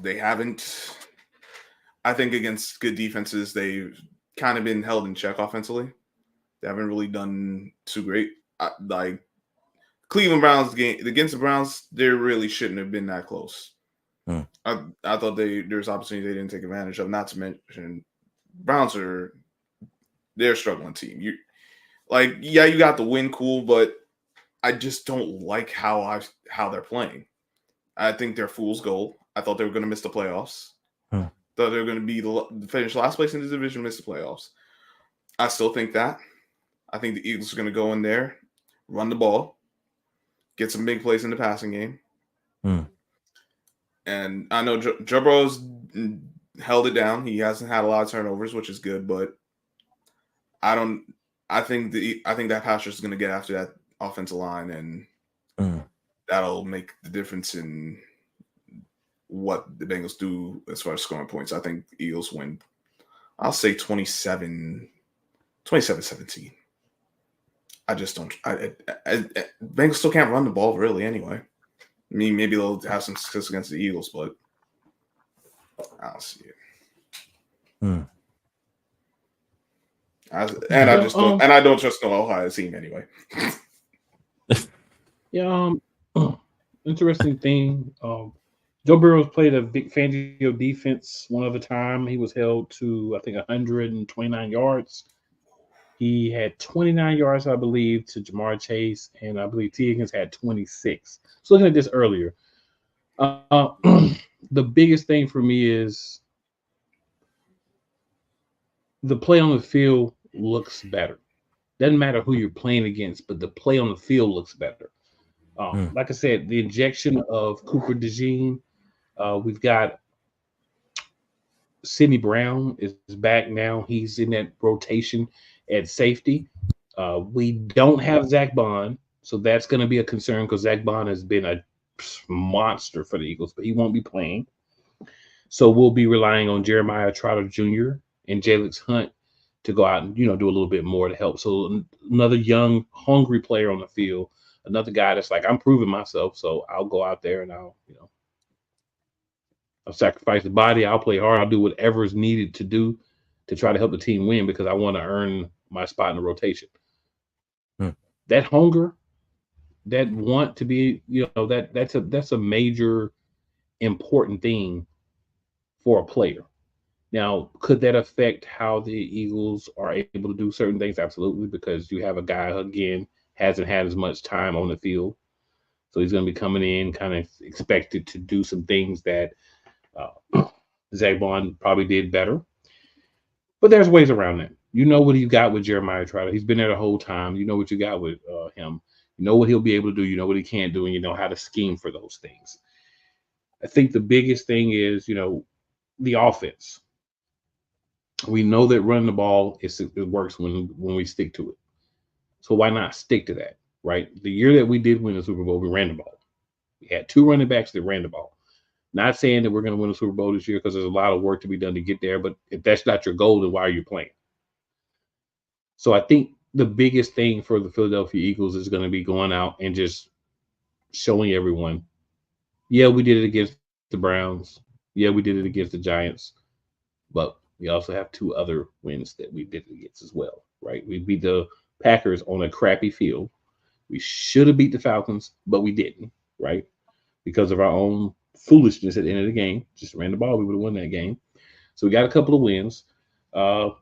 They haven't. I think against good defenses, they've kind of been held in check offensively. They haven't really done too great. Like Cleveland Browns game against the Browns, they really shouldn't have been that close. I thought there's opportunity they didn't take advantage of. Not to mention, Browns they're a struggling team. You got the win, cool, but I just don't like how they're playing. I think they're fool's gold. I thought they were going to miss the playoffs. Thought they were going to be finish last place in the division, miss the playoffs. I still think that. I think the Eagles are going to go in there, run the ball, get some big plays in the passing game. And I know Joe Burrow's held it down. He hasn't had a lot of turnovers, which is good, but I think that pass rush is going to get after that offensive line, and that'll make the difference in what the Bengals do as far as scoring points. I think the Eagles win. I'll say 27-17. I just don't. Bengals still can't run the ball really anyway. I mean, maybe they'll have some success against the Eagles, but I don't see it. I don't trust no Ohio team anyway. Yeah. Interesting thing. Joe Burrow played a big Fangio defense one other time. He was held to, I think, 129 yards. He had 29 yards, I believe, to Jamar Chase, and I believe T. Higgins had 26. So looking at this earlier, the biggest thing for me is the play on the field looks better. Doesn't matter who you're playing against, but the play on the field looks better. Like I said, the injection of Cooper DeJean, we've got Sidney Brown is back now. He's in that rotation at safety. We don't have Zach Bond, so that's going to be a concern because Zach Bond has been a monster for the Eagles, but he won't be playing. So we'll be relying on Jeremiah Trotter Jr. and Jalix Hunt to go out and, do a little bit more to help. So another young, hungry player on the field, another guy that's like, I'm proving myself, so I'll go out there and I'll sacrifice the body. I'll play hard. I'll do whatever is needed to do to try to help the team win because I want to earn my spot in the rotation. That hunger, that want to be, that's a major important thing for a player. Now, could that affect how the Eagles are able to do certain things? Absolutely, because you have a guy, again, hasn't had as much time on the field. So he's going to be coming in kind of expected to do some things that Zach Bond probably did better. But there's ways around that. You know what you got with Jeremiah Trotter. He's been there the whole time. You know what you got with him. You know what he'll be able to do. You know what he can't do, and you know how to scheme for those things. I think the biggest thing is, the offense. We know that running the ball, it works when we stick to it. So why not stick to that, right? The year that we did win the Super Bowl, we ran the ball. We had 2 running backs that ran the ball. Not saying that we're going to win the Super Bowl this year because there's a lot of work to be done to get there, but if that's not your goal, then why are you playing? So I think the biggest thing for the Philadelphia Eagles is going to be going out and just showing everyone, yeah, we did it against the Browns. Yeah, we did it against the Giants. But we also have 2 other wins that we did it against as well, right? We beat the Packers on a crappy field. We should have beat the Falcons, but we didn't, right? Because of our own foolishness at the end of the game. Just ran the ball, we would have won that game. So we got a couple of wins. Got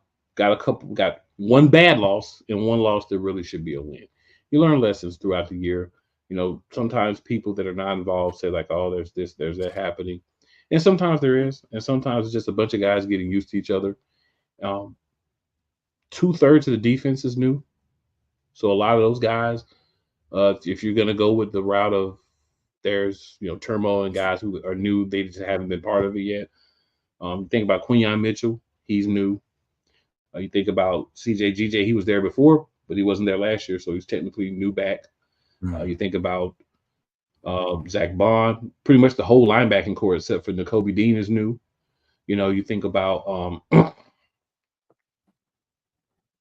one bad loss and one loss that really should be a win. You learn lessons throughout the year. Sometimes people that are not involved say like, oh, there's this, there's that happening. And sometimes there is. And sometimes it's just a bunch of guys getting used to each other. 2/3 of the defense is new. So a lot of those guys, if you're going to go with the route of there's, turmoil and guys who are new, they just haven't been part of it yet. Think about Quinyon Mitchell. He's new. You think about CJ GJ. He was there before, but he wasn't there last year. So he's technically new back. You think about Zach Bond, pretty much the whole linebacking core except for Nakobe Dean is new. You think about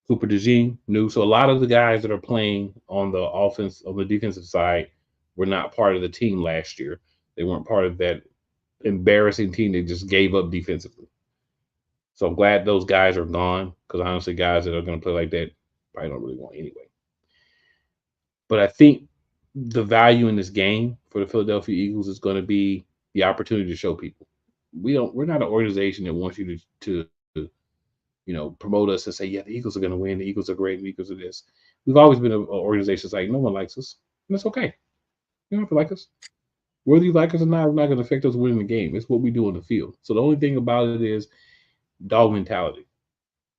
Cooper DeJean, new. So a lot of the guys that are playing on the defensive side were not part of the team last year. They weren't part of that embarrassing team that just gave up defensively. So I'm glad those guys are gone because honestly, guys that are going to play like that probably don't really want anyway. But I think the value in this game for the Philadelphia Eagles is going to be the opportunity to show people. We're not an organization that wants you to promote us and say, yeah, the Eagles are going to win. The Eagles are great. The Eagles are this. We've always been an organization that's like, no one likes us. And that's okay. You don't have to like us. Whether you like us or not, it's not going to affect us winning the game. It's what we do on the field. So the only thing about it is dog mentality.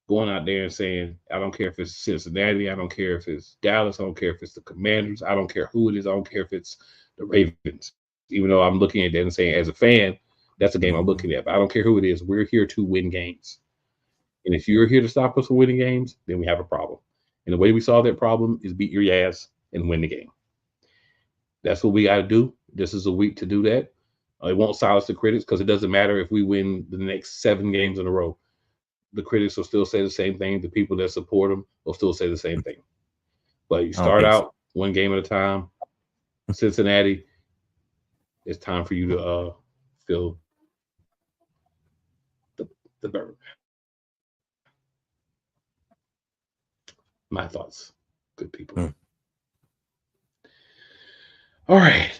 Going out there and saying, I don't care if it's Cincinnati, I don't care if it's Dallas, I don't care if it's the Commanders, I don't care who it is, I don't care if it's the Ravens. Even though I'm looking at that and saying, as a fan, that's a game I'm looking at. But I don't care who it is. We're here to win games. And if you're here to stop us from winning games, then we have a problem. And the way we solve that problem is beat your ass and win the game. That's what we got to do. This is a week to do that. It won't silence the critics because it doesn't matter if we win the next 7 games in a row. The critics will still say the same thing. The people that support them will still say the same thing. But you start out one game at a time. Cincinnati, it's time for you to feel the burn. My thoughts, good people. All right.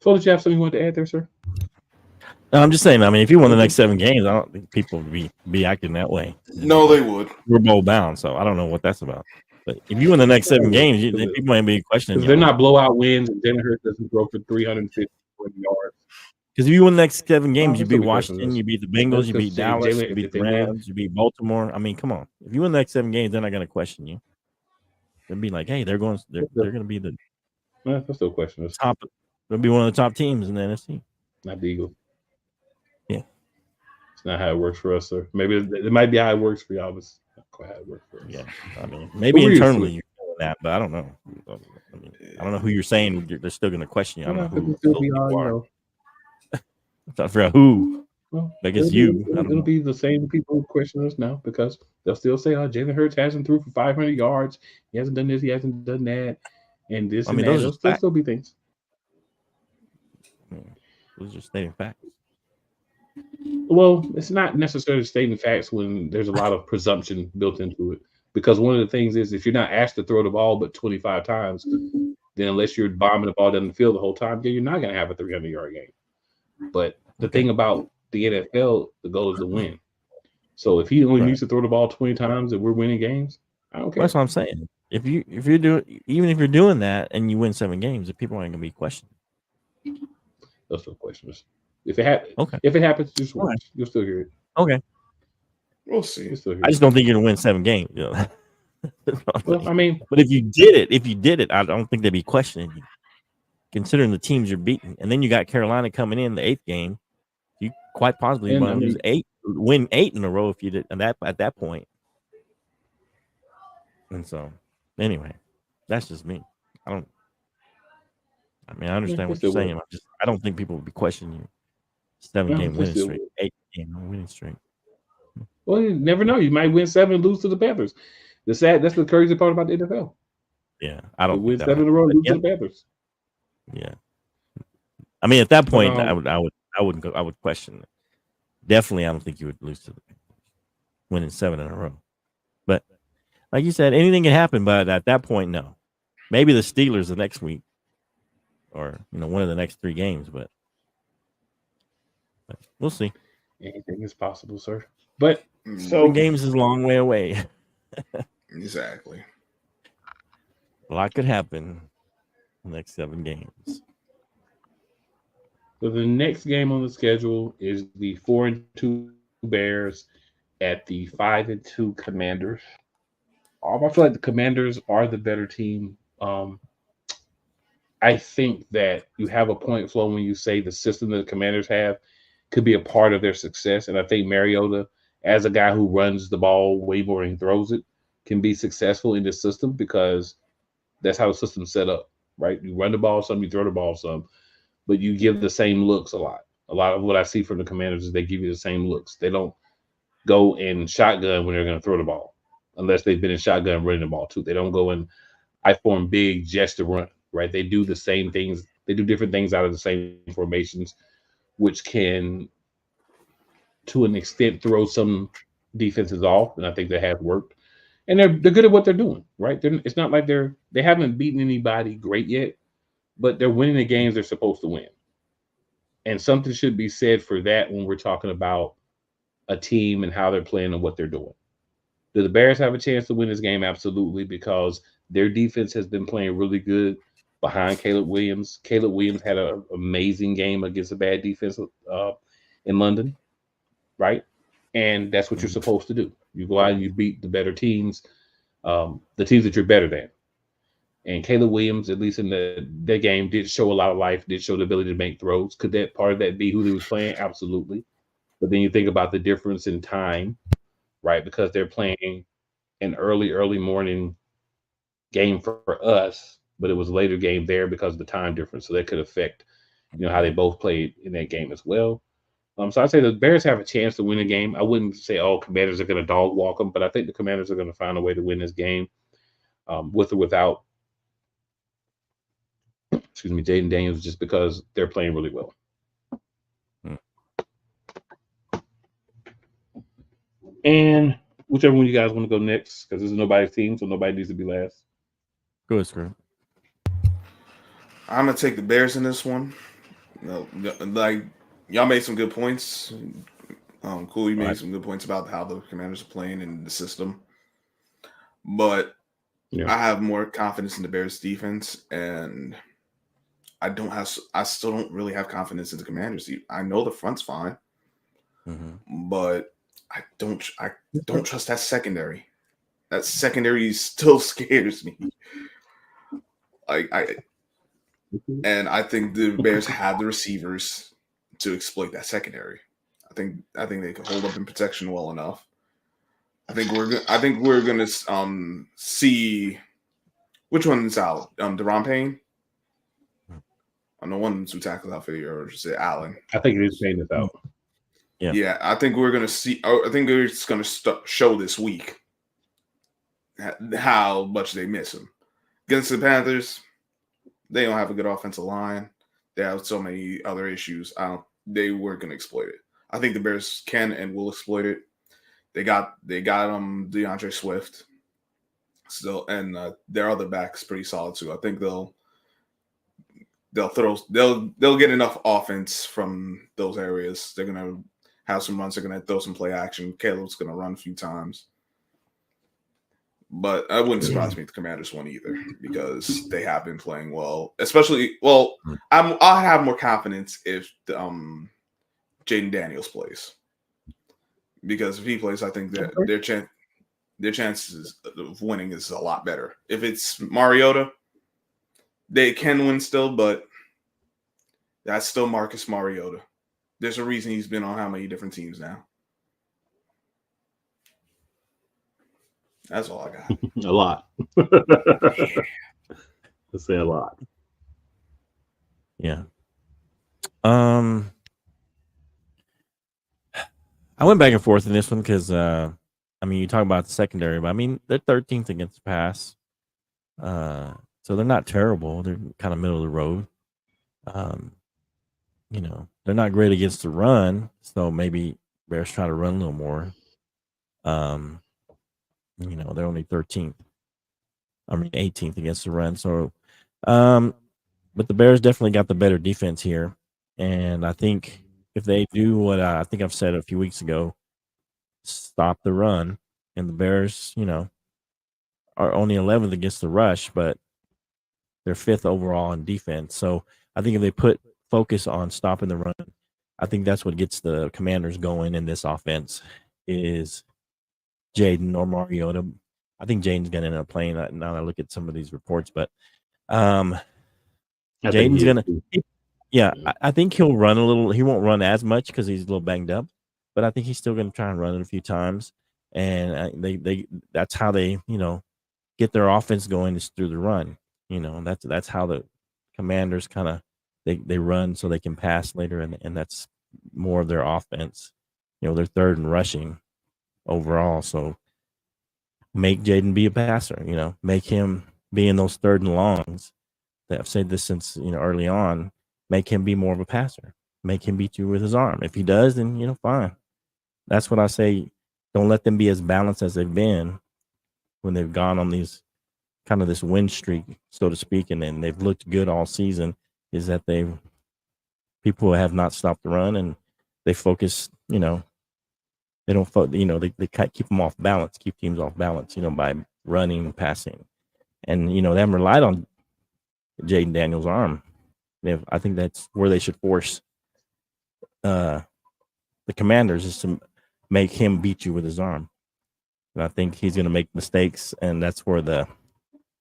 So did you have something you wanted to add there, sir? No, I'm just saying. I mean, if you won the next 7 games, I don't think people would be acting that way. No, they would. We're bowl bound, so I don't know what that's about. But if you win the next 7 games, people ain't be questioning. Because they're not blowout wins, and Jalen Hurts doesn't throw for 350 yards. Because if you win the next 7 games, you beat Washington, you beat the Bengals, you beat Dallas, Jalen, you beat the Rams, you beat Baltimore. I mean, come on. If you win the next 7 games, they're not going to question you. They'll be like, hey, they're going to be the still question us. Top. They'll be one of the top teams in the NFC. Not the Eagles. Yeah. It's not how it works for us, sir. Maybe it might be how it works for y'all, but it's not quite how it works for us. Yeah. I mean, maybe internally you're doing that, but I don't know. I mean, I don't know who you're saying they're still going to question you. I don't know who you are. I'm trying to figure out who. Well, I guess you. It'll be the same people who question us now because they'll still say, "Oh, Jalen Hurts hasn't threw for 500 yards. He hasn't done this. He hasn't done that." And this and that. There'll still be things. Those are just stating facts. Well, it's not necessarily stating facts when there's a lot of presumption built into it. Because one of the things is if you're not asked to throw the ball but 25 times, then unless you're bombing the ball down the field the whole time, you're not going to have a 300-yard game. But the thing about the NFL, the goal is to win. So if he only needs to throw the ball 20 times and we're winning games, I don't care. That's what I'm saying. If you're doing that and you win 7 games, the people aren't going to be questioned. Those no questions. If it happens, just watch. You'll still hear it. Okay. We'll see. I just don't think you're gonna win 7 games. You know? Well, I mean, but if you did it, I don't think they'd be questioning you. Considering the teams you're beating, and then you got Carolina coming in the 8th game, you quite possibly want to win 8 in a row if you did at that point. And so, anyway, that's just me. I understand what you're saying. I don't think people would be questioning you. 7-game winning streak, 8-game winning streak. Well, you never know. You might win 7 and lose to the Panthers. That's the crazy part about the NFL. Yeah, I don't win 7 in a row, lose to the Panthers. Yeah, I mean, at that point, I would question it. Definitely, I don't think you would lose to the Panthers, winning 7 in a row. But like you said, anything can happen. But at that point, no. Maybe the Steelers the next week, or one of the next 3 games, but we'll see. Anything is possible, sir. But 7 games is a long way away. Exactly. A lot could happen in the next 7 games. So the next game on the schedule is the 4-2 Bears at the 5-2 Commanders. I feel like the Commanders are the better team. I think that you have a point, Flo, when you say the system that the Commanders have could be a part of their success. And I think Mariota, as a guy who runs the ball way more than he throws it, can be successful in this system because that's how the system's set up, right? You run the ball some, you throw the ball some, but you give the same looks a lot. A lot of what I see from the Commanders is they give you the same looks. They don't go in shotgun when they're going to throw the ball, unless they've been in shotgun running the ball too. They don't go in I form big just to run, right? They do the same things. They do different things out of the same formations, which can, to an extent, throw some defenses off, and I think that has worked. And they're good at what they're doing, right? It's not like they haven't beaten anybody great yet, but they're winning the games they're supposed to win. And something should be said for that when we're talking about a team and how they're playing and what they're doing. Do the Bears have a chance to win this game? Absolutely, because their defense has been playing really good behind Caleb Williams. Caleb Williams had an amazing game against a bad defense in London, right? And that's what you're supposed to do. You go out and you beat the better teams, the teams that you're better than. And Caleb Williams, at least in that game, did show a lot of life, did show the ability to make throws. Could that part of that be who he was playing? Absolutely. But then you think about the difference in time, right? Because they're playing an early morning game for us, but it was a later game there because of the time difference. So that could affect, how they both played in that game as well. So I'd say the Bears have a chance to win a game. I wouldn't say, Commanders are going to dog walk them, but I think the Commanders are going to find a way to win this game, with or without, Jaden Daniels, just because they're playing really well. And whichever one you guys want to go next, because this is nobody's team, so nobody needs to be last. Go ahead, Screw. I'm gonna take the Bears in this one. Like y'all made some good points. Cool, you made some good points about how the Commanders are playing in the system. But I have more confidence in the Bears defense, and I still don't really have confidence in the Commanders. I know the front's fine, but I don't trust that secondary. That secondary still scares me. I think the Bears have the receivers to exploit that secondary. I think they can hold up in protection well enough. I think we're gonna see which one's out. Deron Payne. I know one who tackles out for you, or is it Allen? I think it is Payne that's out. Yeah. I think we're gonna see. I think it's gonna show this week how much they miss him against the Panthers. They don't have a good offensive line. They have so many other issues. They weren't gonna exploit it. I think the Bears can and will exploit it. They got DeAndre Swift still, and their other back's pretty solid too. I think they'll get enough offense from those areas. They're gonna have some runs. They're gonna throw some play action. Caleb's gonna run a few times. But I wouldn't surprise me if the Commanders won either, because they have been playing well. I'll have more confidence if Jaden Daniels plays, because if he plays, I think that their chances of winning is a lot better. If it's Mariota, they can win still, but that's still Marcus Mariota. There's a reason he's been on how many different teams now. That's all I got. A lot. Let's say a lot. Yeah. I went back and forth in this one because, you talk about the secondary, but they're 13th against the pass. So they're not terrible. They're kind of middle of the road. They're not great against the run, so maybe Bears try to run a little more. They're only 18th against the run. So, but the Bears definitely got the better defense here. And I think if they do what I think I've said a few weeks ago, stop the run, and the Bears, are only 11th against the rush, but they're 5th overall in defense. So I think if they put focus on stopping the run, I think that's what gets the Commanders going in this offense is Jaden or Mariota. I think Jaden's going to end up playing. Now I look at some of these reports, but Jaden's going to – I think he'll run a little. He won't run as much because he's a little banged up, but I think he's still going to try and run it a few times. And that's how they, get their offense going is through the run. That's how the Commanders kind of they run so they can pass later, and that's more of their offense. They're third in rushing overall. So make Jaden be a passer. Make him be in those third and longs. I've said this since early on. Make him be more of a passer. Make him beat you with his arm. If he does, then fine. That's what I say. Don't let them be as balanced as they've been when they've gone on these kind of this win streak, so to speak, and then they've looked good all season. Is that people have not stopped the run, and they focus. They don't. They keep them off balance, keep teams off balance. By running, passing, and they haven't relied on Jaden Daniels' arm. I think that's where they should force the Commanders, is to make him beat you with his arm. And I think he's going to make mistakes, and that's where the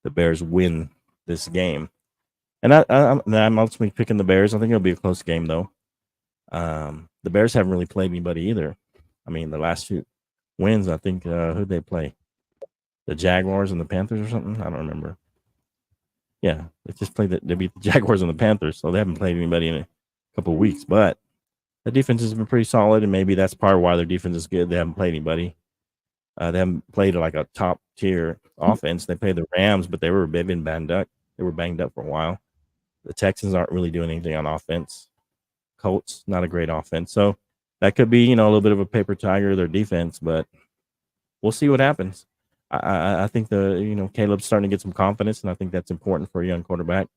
Bears win this game. And I'm ultimately picking the Bears. I think it'll be a close game, though. The Bears haven't really played anybody either. I mean, the last few wins, I think, who'd they play? The Jaguars and the Panthers or something? I don't remember. Yeah, they just played they beat the Jaguars and the Panthers, so they haven't played anybody in a couple of weeks. But the defense has been pretty solid, and maybe that's part of why their defense is good. They haven't played anybody. They haven't played like a top tier offense. They played the Rams, but they've been banged up. They were banged up for a while. The Texans aren't really doing anything on offense. Colts, not a great offense. So that could be, a little bit of a paper tiger, their defense, but we'll see what happens. I think Caleb's starting to get some confidence, and I think that's important for a young quarterback,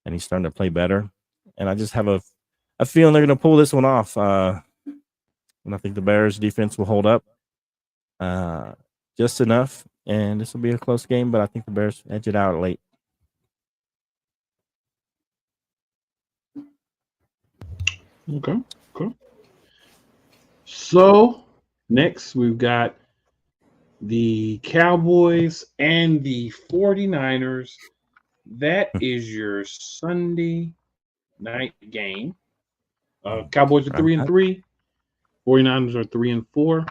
and he's starting to play better. And I just have a feeling they're going to pull this one off. And I think the Bears defense will hold up just enough, and this will be a close game, but I think the Bears edge it out late. Okay. So next we've got the Cowboys and the 49ers. That is your Sunday night game. Cowboys are 3-3. 49ers are 3-4.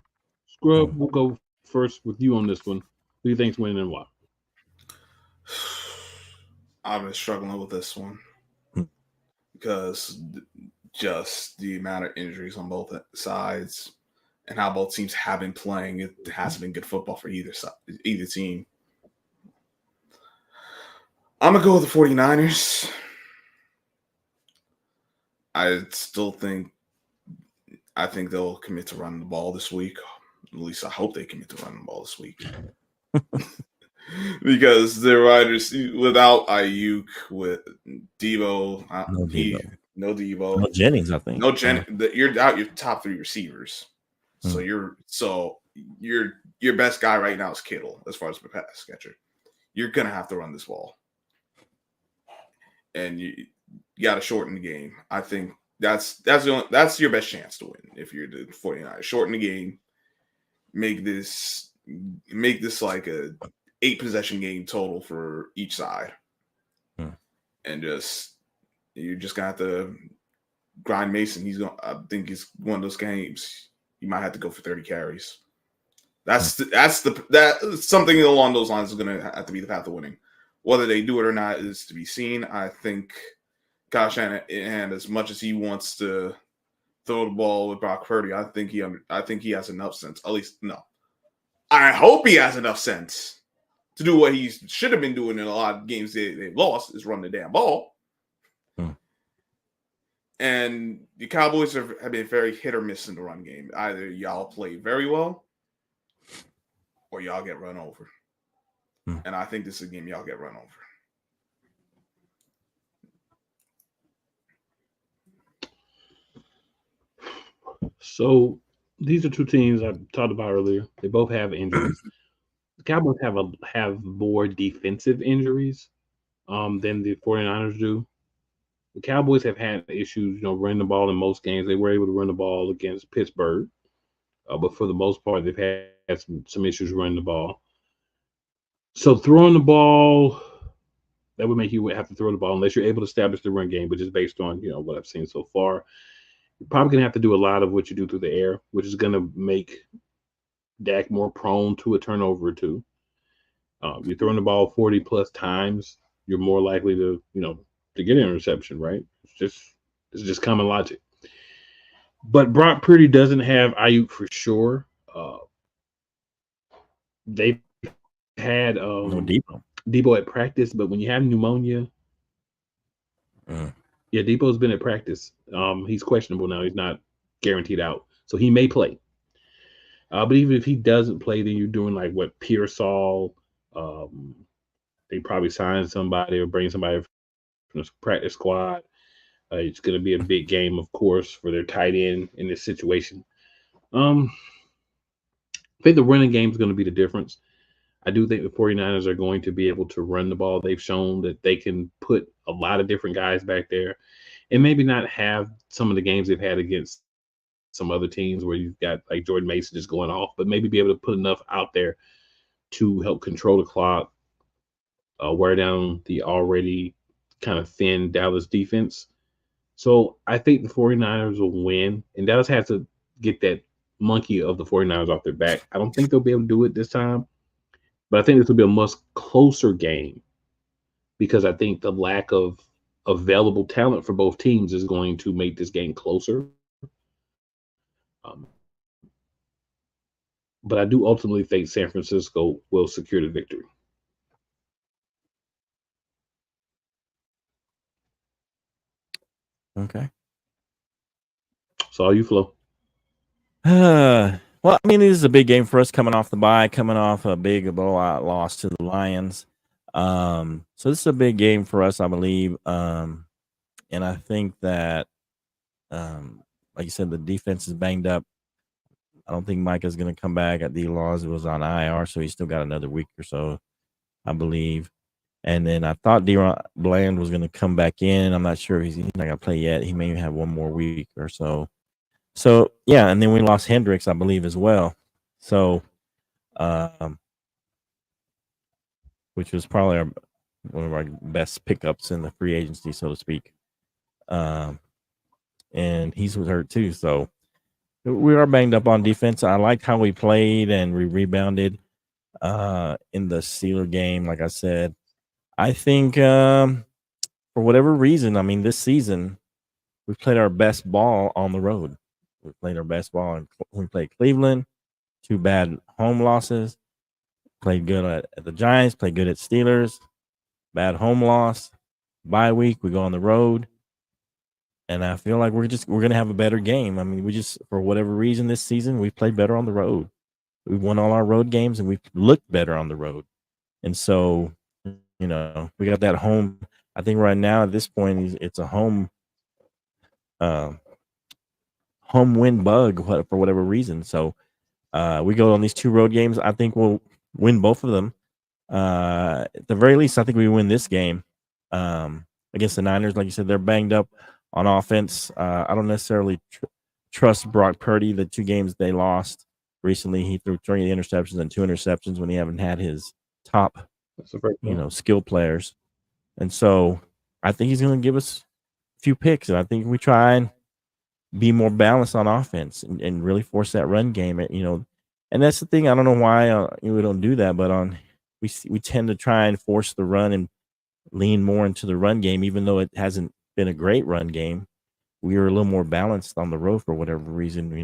Scrub, we'll go first with you on this one. Who do you think's winning and why? I've been struggling with this one because just the amount of injuries on both sides and how both teams have been playing, it hasn't been good football for either side, either team. I'm going to go with the 49ers. I think they'll commit to running the ball this week. At least I hope they commit to running the ball this week. Because the riders, without Ayuk, with Debo, no Debo. No Jennings, I think. No Jennings. You're out your top three receivers. So your best guy right now is Kittle as far as the pass catcher. You're gonna have to run this ball. And you gotta shorten the game. I think that's your best chance to win if you're the 49ers. Shorten the game, make this like a 8 possession game total for each side. And you're just gonna have to grind Mason. I think it's one of those games you might have to go for 30 carries. That's something along those lines is gonna have to be the path to winning. Whether they do it or not is to be seen. I think Kyle Shanahan, as much as he wants to throw the ball with Brock Purdy, I think he has enough sense. At least, no. I hope he has enough sense to do what he should have been doing in a lot of games they've lost, is run the damn ball. And the Cowboys have been very hit or miss in the run game. Either y'all play very well or y'all get run over. And I think this is a game y'all get run over. So these are two teams I talked about earlier. They both have injuries. The Cowboys have more defensive injuries than the 49ers do. The Cowboys have had issues, running the ball in most games. They were able to run the ball against Pittsburgh, but for the most part, they've had some issues running the ball. So throwing the ball, that would make you have to throw the ball unless you're able to establish the run game, which is based on what I've seen so far. You're probably going to have to do a lot of what you do through the air, which is going to make Dak more prone to a turnover or two. You're throwing the ball 40 plus times, you're more likely to get an interception, right? It's just common logic. But Brock Purdy doesn't have Ayuk for sure. They've had no Debo at practice, but when you have pneumonia, yeah, Debo's been at practice. He's questionable now. He's not guaranteed out, so he may play. But even if he doesn't play, then you're doing like what Pearsall. They probably sign somebody or bring somebody from the practice squad. It's going to be a big game, of course, for their tight end in this situation. I think the running game is going to be the difference. I do think the 49ers are going to be able to run the ball. They've shown that they can put a lot of different guys back there and maybe not have some of the games they've had against some other teams where you've got like Jordan Mason just going off, but maybe be able to put enough out there to help control the clock, wear down the already kind of thin Dallas defense. So I think the 49ers will win, and Dallas has to get that monkey of the 49ers off their back. I don't think they'll be able to do it this time, but I think this will be a much closer game because I think the lack of available talent for both teams is going to make this game closer. Um, but I do ultimately think San Francisco will secure the victory. Okay. So all you, Flo. Well, I mean, this is a big game for us coming off the bye, coming off a big blowout loss to the Lions. So this is a big game for us, I believe. And I think that, like you said, the defense is banged up. I don't think Micah's going to come back. At the laws, it was on IR, so he's still got another week or so, I believe. And then I thought Deron Bland was going to come back in. I'm not sure he's not going to play yet. He may have one more week or so. So yeah, and then we lost Hendricks, I believe, as well. So, which was probably one of our best pickups in the free agency, so to speak. And he's hurt too. So we are banged up on defense. I liked how we played and we rebounded in the Steeler game. Like I said, I think for whatever reason, I mean, this season we played our best ball on the road. We played our best ball and we played Cleveland. 2 bad home losses. Played good at the Giants. Played good at Steelers. Bad home loss. Bye week. We go on the road. And I feel like we're going to have a better game. I mean, we just, for whatever reason this season, we played better on the road. We won all our road games and we looked better on the road. And so, you know, we got that home. I think right now at this point, it's a home win bug for whatever reason. So we go on these 2 road games. I think we'll win both of them. At the very least, I think we win this game against the Niners. Like you said, they're banged up on offense. I don't necessarily trust Brock Purdy. The 2 games they lost recently, he threw 3 interceptions and 2 interceptions when he haven't had his top, skill players. And so I think he's going to give us a few picks. And I think we try and be more balanced on offense and really force that run game. And that's the thing. I don't know why we don't do that, but we tend to try and force the run and lean more into the run game, even though it hasn't been a great run game. We are a little more balanced on the road for whatever reason. We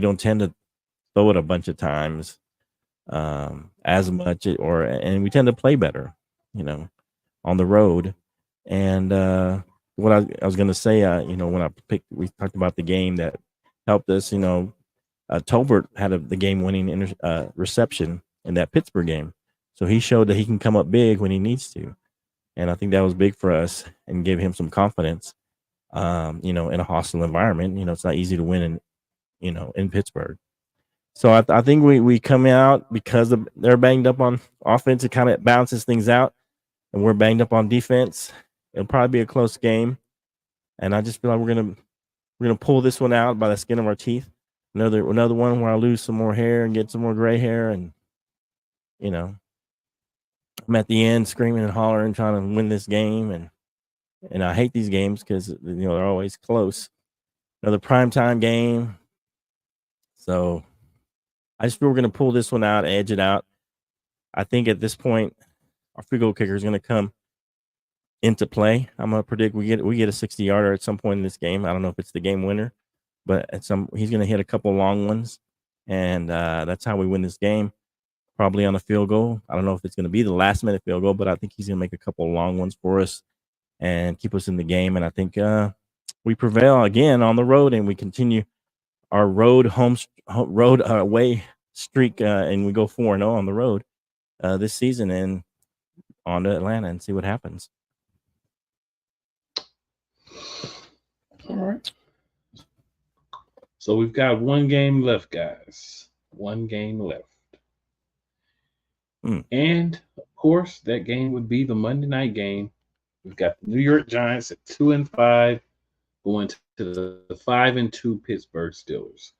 don't tend to throw it a bunch of times as much, and we tend to play better, on the road. And what I was going to say, when we talked about the game that helped us, Tolbert had the game-winning reception in that Pittsburgh game. So he showed that he can come up big when he needs to. And I think that was big for us and gave him some confidence, in a hostile environment. It's not easy to win in Pittsburgh. So I think we come out because they're banged up on offense. It kind of balances things out, and we're banged up on defense. It'll probably be a close game, and I just feel like we're gonna pull this one out by the skin of our teeth. Another one where I lose some more hair and get some more gray hair, and I'm at the end screaming and hollering, trying to win this game, and I hate these games because they're always close. Another primetime game, so I just feel we're gonna pull this one out, edge it out. I think at this point, our field goal kicker is gonna come into play. I'm gonna predict we get a 60-yarder at some point in this game. I don't know if it's the game winner, but he's gonna hit a couple long ones, and that's how we win this game. Probably on a field goal. I don't know if it's gonna be the last minute field goal, but I think he's gonna make a couple long ones for us and keep us in the game. And I think we prevail again on the road, and we continue our road away streak, and we go 4-0 on the road this season, and on to Atlanta and see what happens. All right. So we've got one game left, guys. One game left. And of course, that game would be the Monday night game. We've got the New York Giants at 2-5 going to the 5-2 Pittsburgh Steelers.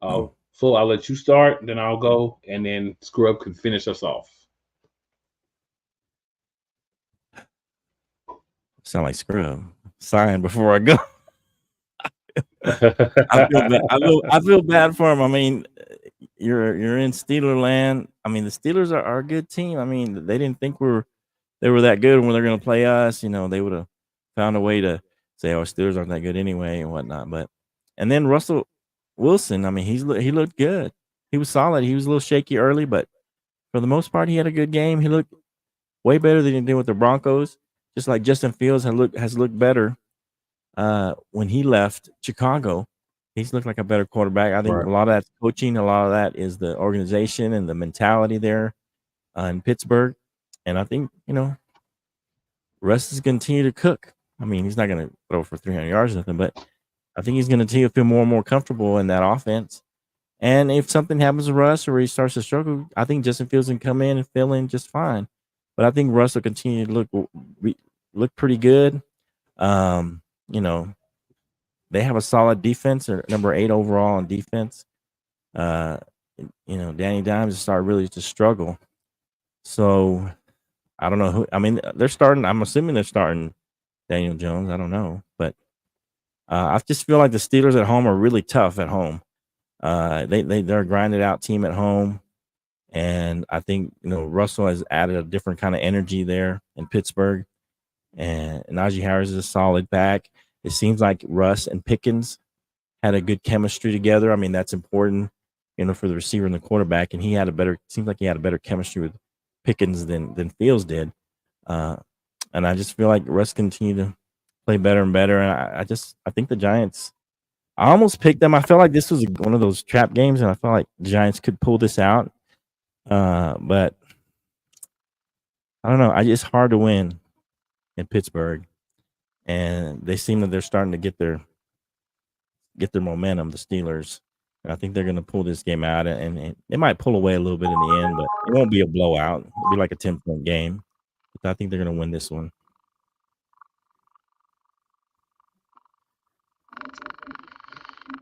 So I'll let you start, then I'll go, and then Scrub can finish us off. Sound like Scrub. Sign before I go. I feel bad for him. I mean, you're in Steeler land. I mean, the Steelers are a good team. I mean, they didn't think they were that good when they're going to play us. You know, they would have found a way to say, "Oh, Steelers aren't that good anyway," and whatnot. And then Russell Wilson. I mean, he looked good. He was solid. He was a little shaky early, but for the most part, he had a good game. He looked way better than he did with the Broncos. Just like Justin Fields has looked better when he left Chicago. He's looked like a better quarterback. I think a lot of that's coaching. A lot of that is the organization and the mentality there in Pittsburgh. And I think, Russ is going to continue to cook. I mean, he's not going to throw for 300 yards or nothing, but I think he's going to continue to feel more and more comfortable in that offense. And if something happens to Russ or he starts to struggle, I think Justin Fields can come in and fill in just fine. But I think Russ will continue to look pretty good. They have a solid defense. They're number 8 overall on defense. Danny Dimes started really to struggle. So I don't know who. I mean, they're starting. I'm assuming they're starting Daniel Jones. I don't know, but I just feel like the Steelers at home are really tough at home. They're a grinded out team at home, and I think Russell has added a different kind of energy there in Pittsburgh. And Najee Harris is a solid back. It seems like Russ and Pickens had a good chemistry together. I mean, that's important, for the receiver and the quarterback. And seems like he had a better chemistry with Pickens than Fields did. And I just feel like Russ continued to play better and better. And I think the Giants, I almost picked them. I felt like this was one of those trap games, and I felt like the Giants could pull this out. But I don't know. It's hard to win in Pittsburgh, and they seem that they're starting to get their momentum, the Steelers. And I think they're going to pull this game out, and they might pull away a little bit in the end, but it won't be a blowout. It'll be like a 10-point game. But I think they're going to win this one.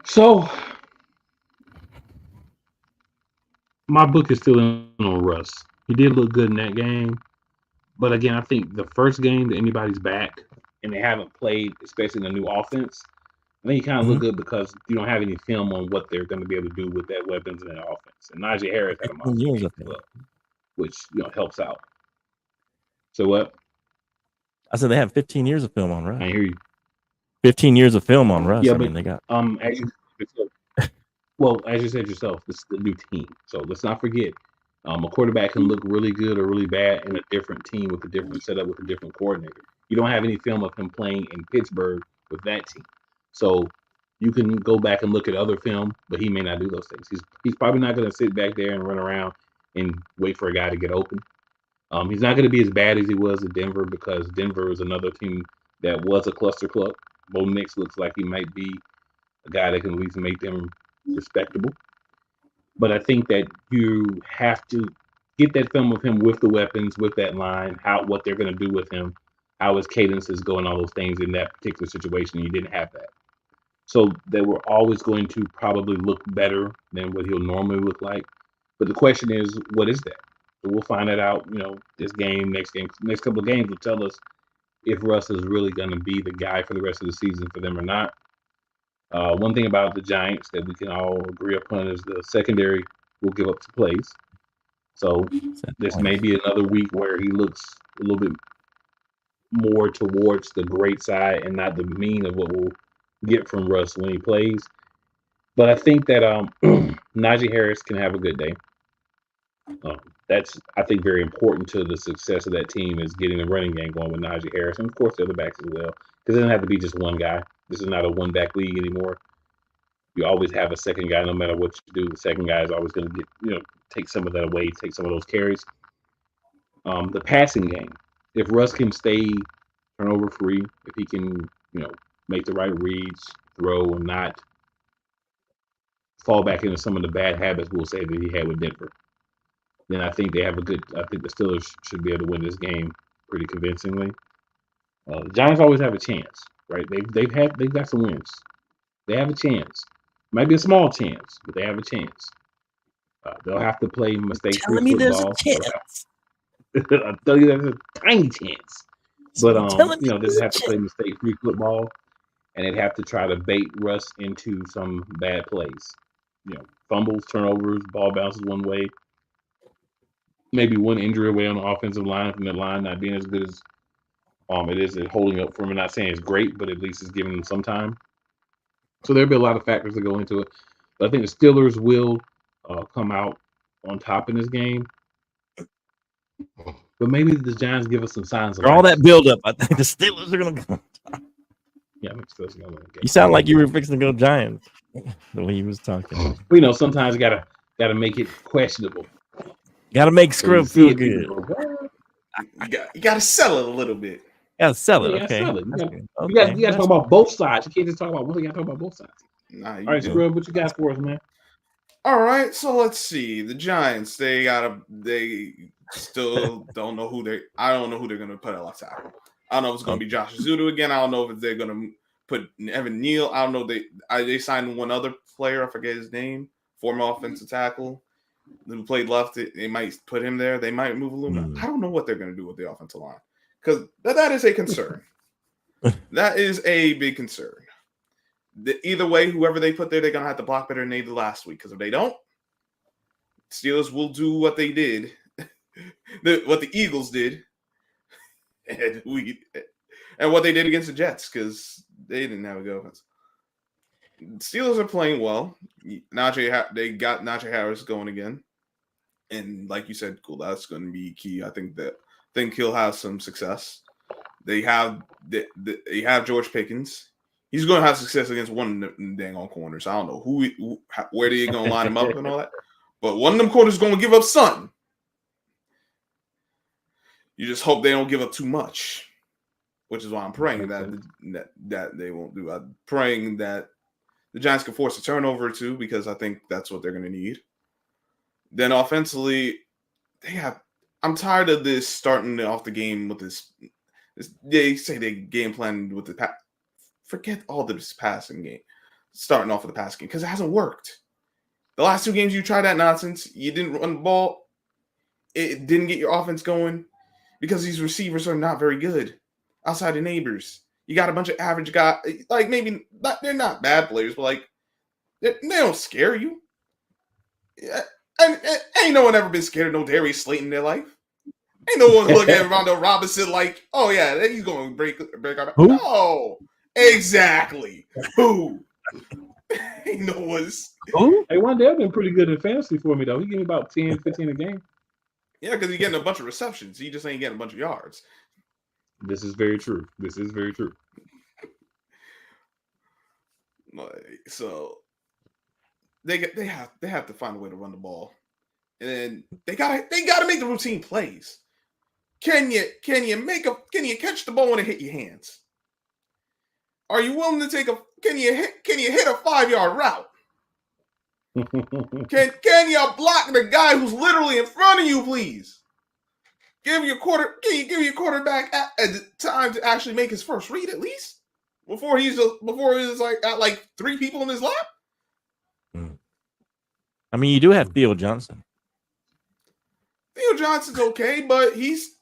So my book is still in on Russ. He did look good in that game. But again, I think the first game that anybody's back and they haven't played, especially in a new offense, I think you kind of look good because you don't have any film on what they're going to be able to do with that weapons in that offense. And Najee Harris had a monster game, which helps out. So what? I said they have 15 years of film on Russ. I hear you. 15 years of film on Russ. Yeah, but they got as you said yourself, this is the new team. So let's not forget, a quarterback can look really good or really bad in a different team with a different setup with a different coordinator. You don't have any film of him playing in Pittsburgh with that team. So you can go back and look at other film, but he may not do those things. He's probably not going to sit back there and run around and wait for a guy to get open. He's not going to be as bad as he was at Denver because Denver is another team that was a cluster club. Bo Nix looks like he might be a guy that can at least make them respectable. But I think that you have to get that film of him with the weapons, with that line, what they're going to do with him, how his cadence is going, all those things in that particular situation. You didn't have that. So they were always going to probably look better than what he'll normally look like. But the question is, what is that? So we'll find that out, this game, next couple of games will tell us if Russ is really going to be the guy for the rest of the season for them or not. One thing about the Giants that we can all agree upon is the secondary will give up some plays. So this may be another week where he looks a little bit more towards the great side and not the mean of what we'll get from Russ when he plays. But I think that Najee Harris can have a good day. That's, I think, very important to the success of that team is getting the running game going with Najee Harris. And, of course, the other backs as well. Because it doesn't have to be just one guy. This is not a one-back league anymore. You always have a second guy no matter what you do. The second guy is always going to get, take some of that away, take some of those carries. The passing game. If Russ can stay turnover free, if he can, make the right reads, throw, and not fall back into some of the bad habits, we'll say, that he had with Denver. then I think they have a good. I think the Steelers should be able to win this game pretty convincingly. The Giants always have a chance, right? They've got some wins. They have a chance. Might be a small chance, but they have a chance. They'll have to play mistake-free Telling me there's a football. chance. I'll tell you there's a tiny chance. But Telling me they there's just a have to play mistake-free football, and they'd have to try to bait Russ into some bad plays. Fumbles, turnovers, ball bounces one way. Maybe one injury away on the offensive line from the line not being as good as it is at holding up for him. I'm not saying it's great, but at least it's giving them some time. So there'll be a lot of factors that go into it. But I think the Steelers will come out on top in this game. But maybe the Giants give us some signs of all that buildup. I think the Steelers are going to go. Yeah, I think the Steelers are going to win the game. You sound like you were fixing to go Giants the way he was talking. Sometimes you gotta make it questionable. Got to make Scrub feel good. You got to sell it a little bit. Yeah, sell it. Okay. Sell it. You got to talk about both sides. You can't just talk about one. You got to talk about both sides. Nah, all right, Scrub, what you got for us, man? All right, so let's see. The Giants, they still don't know I don't know who they're gonna put at left tackle. I don't know if it's gonna be Josh Azudu again. I don't know if they're gonna put Evan Neal. I don't know. They signed one other player. I forget his name. Former offensive tackle who played left. They might put him there. They might move a little bit. I don't know what they're gonna do with the offensive line because that is a concern. That is a big concern. Either way, whoever they put there, they're gonna have to block better than they did last week. Because if they don't, Steelers will do what they did, what the Eagles did, and what they did against the Jets because they didn't have a good offense. Steelers are playing well. They got Najee Harris going again, and like you said, cool. That's going to be key. I think he'll have some success. They have George Pickens. He's going to have success against one of them dang on corners. I don't know where they're going to line him up and all that. But one of them corners is going to give up something. You just hope they don't give up too much, which is why I'm praying that they won't do. I'm praying that the Giants can force a turnover or two because I think that's what they're going to need. Then offensively, I'm tired of this starting off the game with this. They say they game plan with the forget all this passing game, starting off with the passing game because it hasn't worked. The last two games you tried that nonsense. You didn't run the ball. It didn't get your offense going because these receivers are not very good outside of neighbors. You got a bunch of average guys, like maybe they're not bad players, but like they don't scare you. And ain't no one ever been scared of no Darius Slayton in their life. Ain't no one looking at Rondo Robinson like, oh yeah, he's going to break our back. No, exactly. Who? Ain't no one's. Who? Hey, Wandale been pretty good in fantasy for me though. He gave me about 10, 15 a game. Yeah, because he's getting a bunch of receptions. He just ain't getting a bunch of yards. This is very true. So they have to find a way to run the ball, and then they gotta make the routine plays. Can you catch the ball when it hit your hands? Are you willing to take can you hit a 5-yard route? Can you block the guy who's literally in front of you, please? Can you give your quarterback at time to actually make his first read at least before he's like got like 3 people in his lap? I mean, you do have Theo Johnson. Theo Johnson's okay, but he's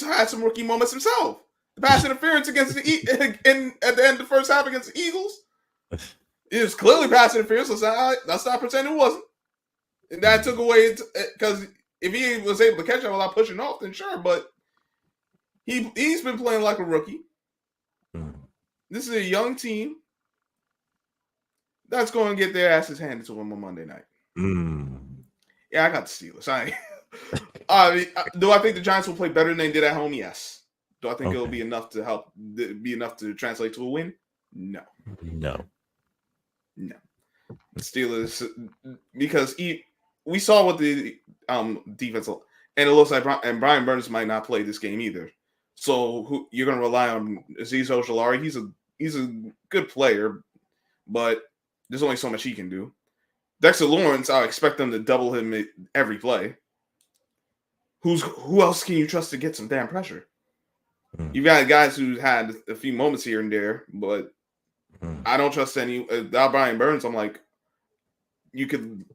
had some rookie moments himself. The pass interference against at the end of the first half against the Eagles, it was clearly pass interference. Let's not pretend it wasn't. And that took away because if he was able to catch it without pushing off, then sure. But he's been playing like a rookie. This is a young team that's going to get their asses handed to them on Monday night. Yeah, I got the Steelers. Do I think the Giants will play better than they did at home? Yes. Do I think it'll be enough to translate to a win? No. Steelers, because we saw what the defense, and it looks like Brian Burns might not play this game either. So you're going to rely on Azeez Ojulari. He's a good player, but there's only so much he can do. Dexter Lawrence, I expect them to double him every play. who else can you trust to get some damn pressure? Mm. You've got guys who had a few moments here and there, but I don't trust any. Without Brian Burns, I'm like, you could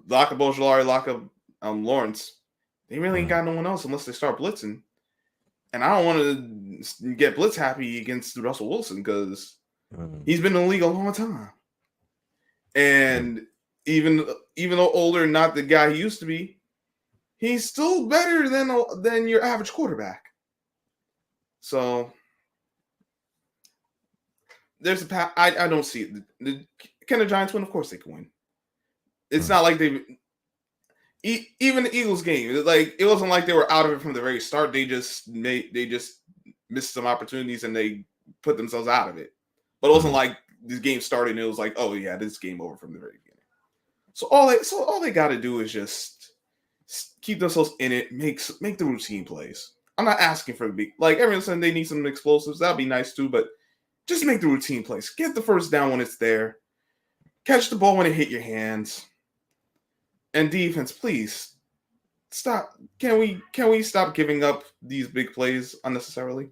lock up Ojolari, lock up Lawrence. They really ain't got no one else unless they start blitzing. And I don't want to get blitz happy against Russell Wilson because he's been in the league a long time. And even though older, not the guy he used to be, he's still better than your average quarterback. So there's a path. I don't see it. Can the Giants win? Of course they can win. It's not like they even the Eagles game. Like it wasn't like they were out of it from the very start. They just missed some opportunities and they put themselves out of it. But it wasn't like this game started and it was like, oh yeah, this game over from the very beginning. So all they got to do is just keep themselves in it. Make the routine plays. I'm not asking for big, like every time they need some explosives. That'd be nice too, but just make the routine plays. Get the first down when it's there. Catch the ball when it hit your hands. And defense, please stop. Can we stop giving up these big plays unnecessarily?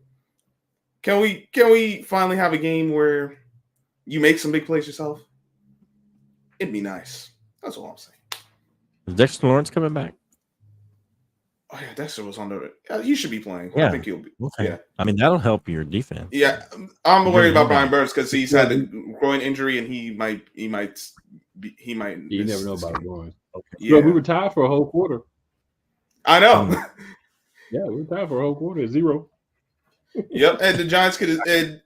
Can we finally have a game where you make some big plays yourself? It'd be nice. That's all I'm saying. Is Dexter Lawrence coming back? Oh yeah, Dexter was on the. He should be playing. Yeah. I think he'll be. Okay. Yeah. I mean, that'll help your defense. Yeah, I'm worried about Brian Burns because he's had a groin injury and he might. You never know about groin. Okay. Yeah, we were tied for a whole quarter. I know. Yeah, we were tied for a whole quarter, 0. Yep, and the Giants could and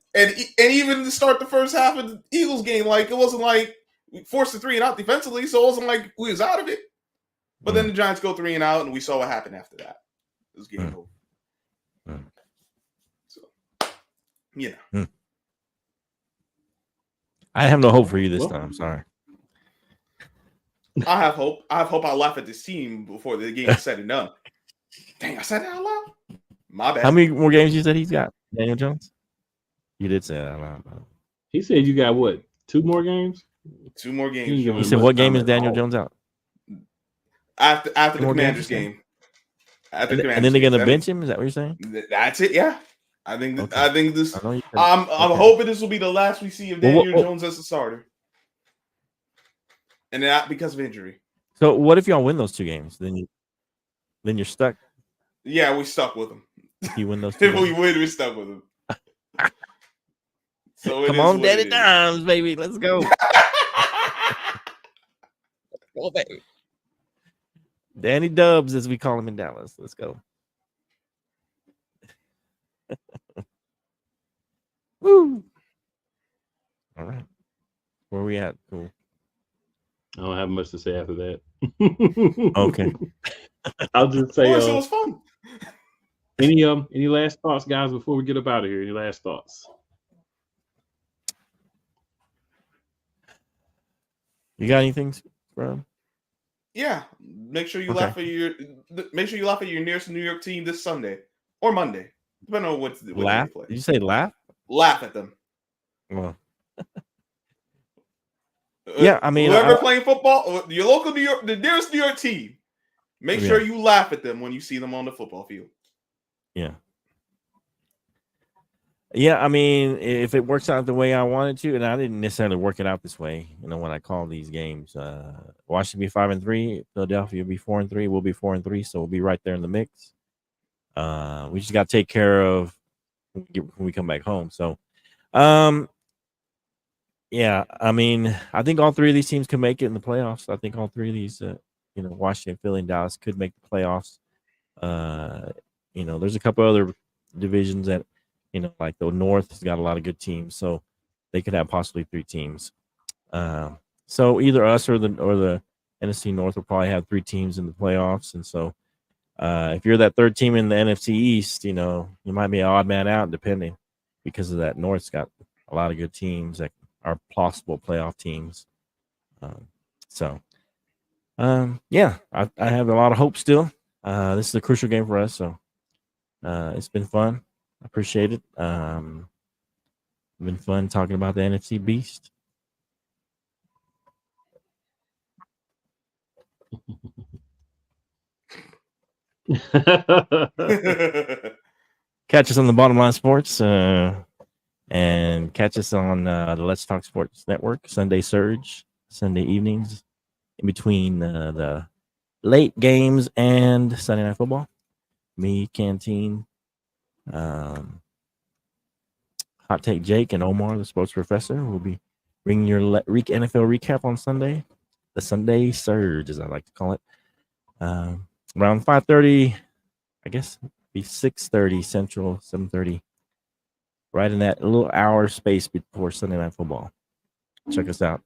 even to start the first half of the Eagles game, like it wasn't like we forced the 3 and out defensively, so it wasn't like we was out of it. But then the Giants go 3 and out, and we saw what happened after that. It was game over. So, yeah. I have no hope for you this time. Sorry. I have hope. I laugh at this team before the game is said and done. Dang, I said that out loud. My bad. How many more games you said he's got, Daniel Jones? You did say that out loud. He said you got what? 2 more games? 2 more games. He said, "What game is Daniel Jones out?" After the Commanders game. And then they're gonna bench him. Is that what you're saying? That's it. Yeah. I think this. I'm hoping this will be the last we see of Daniel Jones as a starter, and not because of injury. So what if y'all win those 2 games? Then you're stuck. Yeah, we stuck with him. You win those 2 If games. we win, we're stuck with him. So Come on, Danny Dimes, baby. Let's go. Go, baby. Danny Dubs, as we call him in Dallas. Let's go. Woo. All right. Where we at? Cool. I don't have much to say after that. Okay. I'll just say it was fun. Any last thoughts, guys, before we get up out of here? Any last thoughts? You got anything, bro? Yeah. Make sure you laugh at your nearest New York team this Sunday or Monday. Depending on what Laugh? they play. Did you say laugh? Laugh at them. Well. Yeah, I mean, whoever playing football, your local New York, the nearest New York team, make sure you laugh at them when you see them on the football field. Yeah. Yeah, I mean, if it works out the way I wanted to, and I didn't necessarily work it out this way, when I call these games, Washington be 5-3, Philadelphia will be 4-3, we'll be 4-3, so we'll be right there in the mix. We just got to take care of when we come back home. So, yeah, I mean, I think all 3 of these teams can make it in the playoffs. I think all 3 of these, Washington, Philly, and Dallas could make the playoffs. There's a couple other divisions that, like the North has got a lot of good teams, so they could have possibly 3 teams. So either us or the NFC North will probably have 3 teams in the playoffs, and so if you're that 3rd team in the NFC East, you might be an odd man out, depending, because of that North's got a lot of good teams that are possible playoff teams. Yeah, I have a lot of hope still. This is a crucial game for us, so it's been fun. I appreciate it. It's been fun talking about the NFC Beast. Catch us on the Bottom Line Sports, and catch us on the Let's Talk Sports Network, Sunday Surge, Sunday evenings, in between the late games and Sunday Night Football. Me, Canteen, Hot Take Jake, and Omar, the sports professor, will be bringing your NFL recap on Sunday, the Sunday Surge, as I like to call it. Around 5:30, I guess, be 6:30 Central, 7:30, right in that little hour space before Sunday Night Football. Check us out.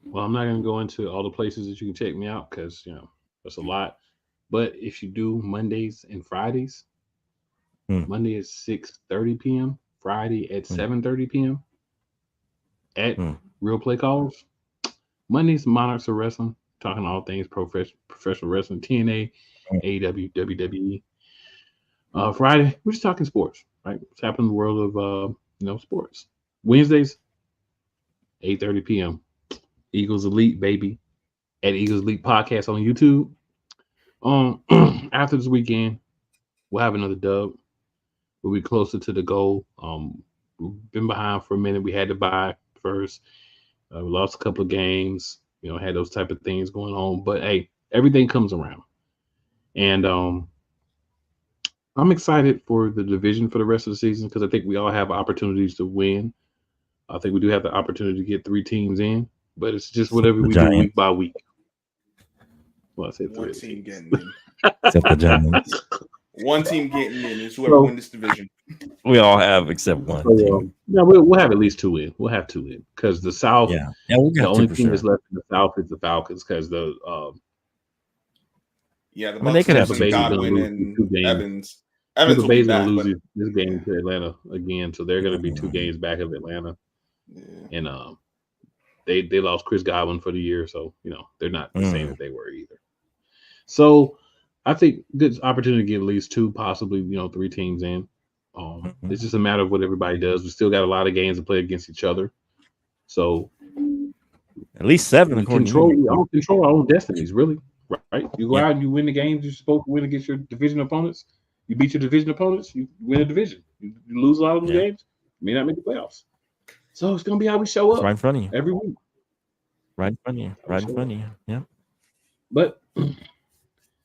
Well, I'm not going to go into all the places that you can check me out because, that's a lot. But if you do Mondays and Fridays, Monday at 6:30 p.m., Friday at 7:30 p.m. at Real Play Calls. Mondays, Monarchs of Wrestling, talking all things professional wrestling, TNA, AEW, WWE. Friday, we're just talking sports, right? What's happening in the world of sports. Wednesdays, 8:30 p.m. Eagles Elite, baby, at Eagles Elite Podcast on YouTube. After this weekend, we'll have another dub. We'll be closer to the goal. We've been behind for a minute. We had to buy first. We lost a couple of games. Had those type of things going on. But hey, everything comes around. And I'm excited for the division for the rest of the season because I think we all have opportunities to win. I think we do have the opportunity to get 3 teams in, but it's just whatever we do week by week. Well, I said 3 team getting in. Except the Giants. One team getting in is whoever wins this division. We all have except one team. Yeah, we'll have at least 2 in. We'll have 2 in because the South. Yeah, we'll the only team that's left in the South is the Falcons because the. The Bucks they could have Godwin and Evans. Tampa Bay's going to lose this game to Atlanta again, so they're going to be 2 games back of Atlanta, and they lost Chris Godwin for the year, so they're not the same as they were either. So I think good opportunity to get at least 2, possibly 3 teams in. It's just a matter of what everybody does. We still got a lot of games to play against each other, so at least 7. We control our own destinies, really. Right? You go out and you win the games you're supposed to win against your division opponents. You beat your division opponents, you win a division. You lose a lot of those games, you may not make the playoffs. So it's going to be how we show up. It's right in front of you. Every week. Right in front of you. Right in front of you. Yeah. But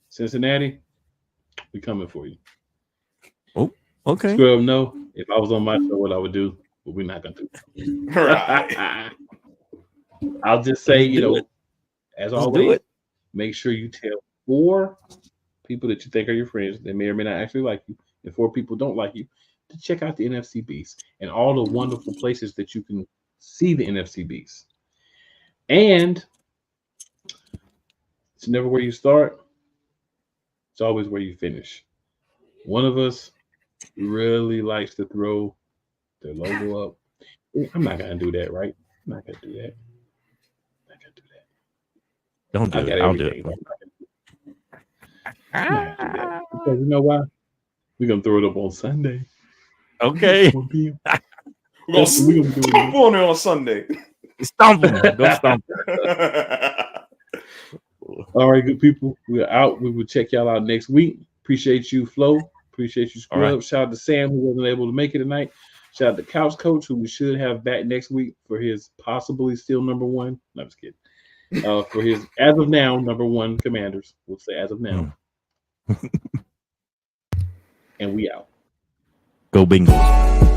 Cincinnati, we coming for you. Oh, okay. Scrub, no. If I was on my show, what I would do, but we're not going to do. Right. I'll just say, as always, make sure you tell 4 people that you think are your friends. They may or may not actually like you. And 4 people don't like you to check out the NFC Beast and all the wonderful places that you can see the NFC Beast. And it's never where you start. It's always where you finish. One of us really likes to throw their logo up. I'm not going to do that, right? I'm not going to do that. Don't do it. I'll do it. Because you know why? We're going to throw it up on Sunday. Okay. We're going to stomp on it on Sunday. Stomp them. Go stomp them. All right, good people. We're out. We will check y'all out next week. Appreciate you, Flo. Appreciate you, Scrub. Right. Shout out to Sam, who wasn't able to make it tonight. Shout out to Couch Coach, who we should have back next week for his possibly still number 1. No, I'm just kidding. For his, as of now, number 1 Commanders. We'll say as of now. And we out. Go Bengals.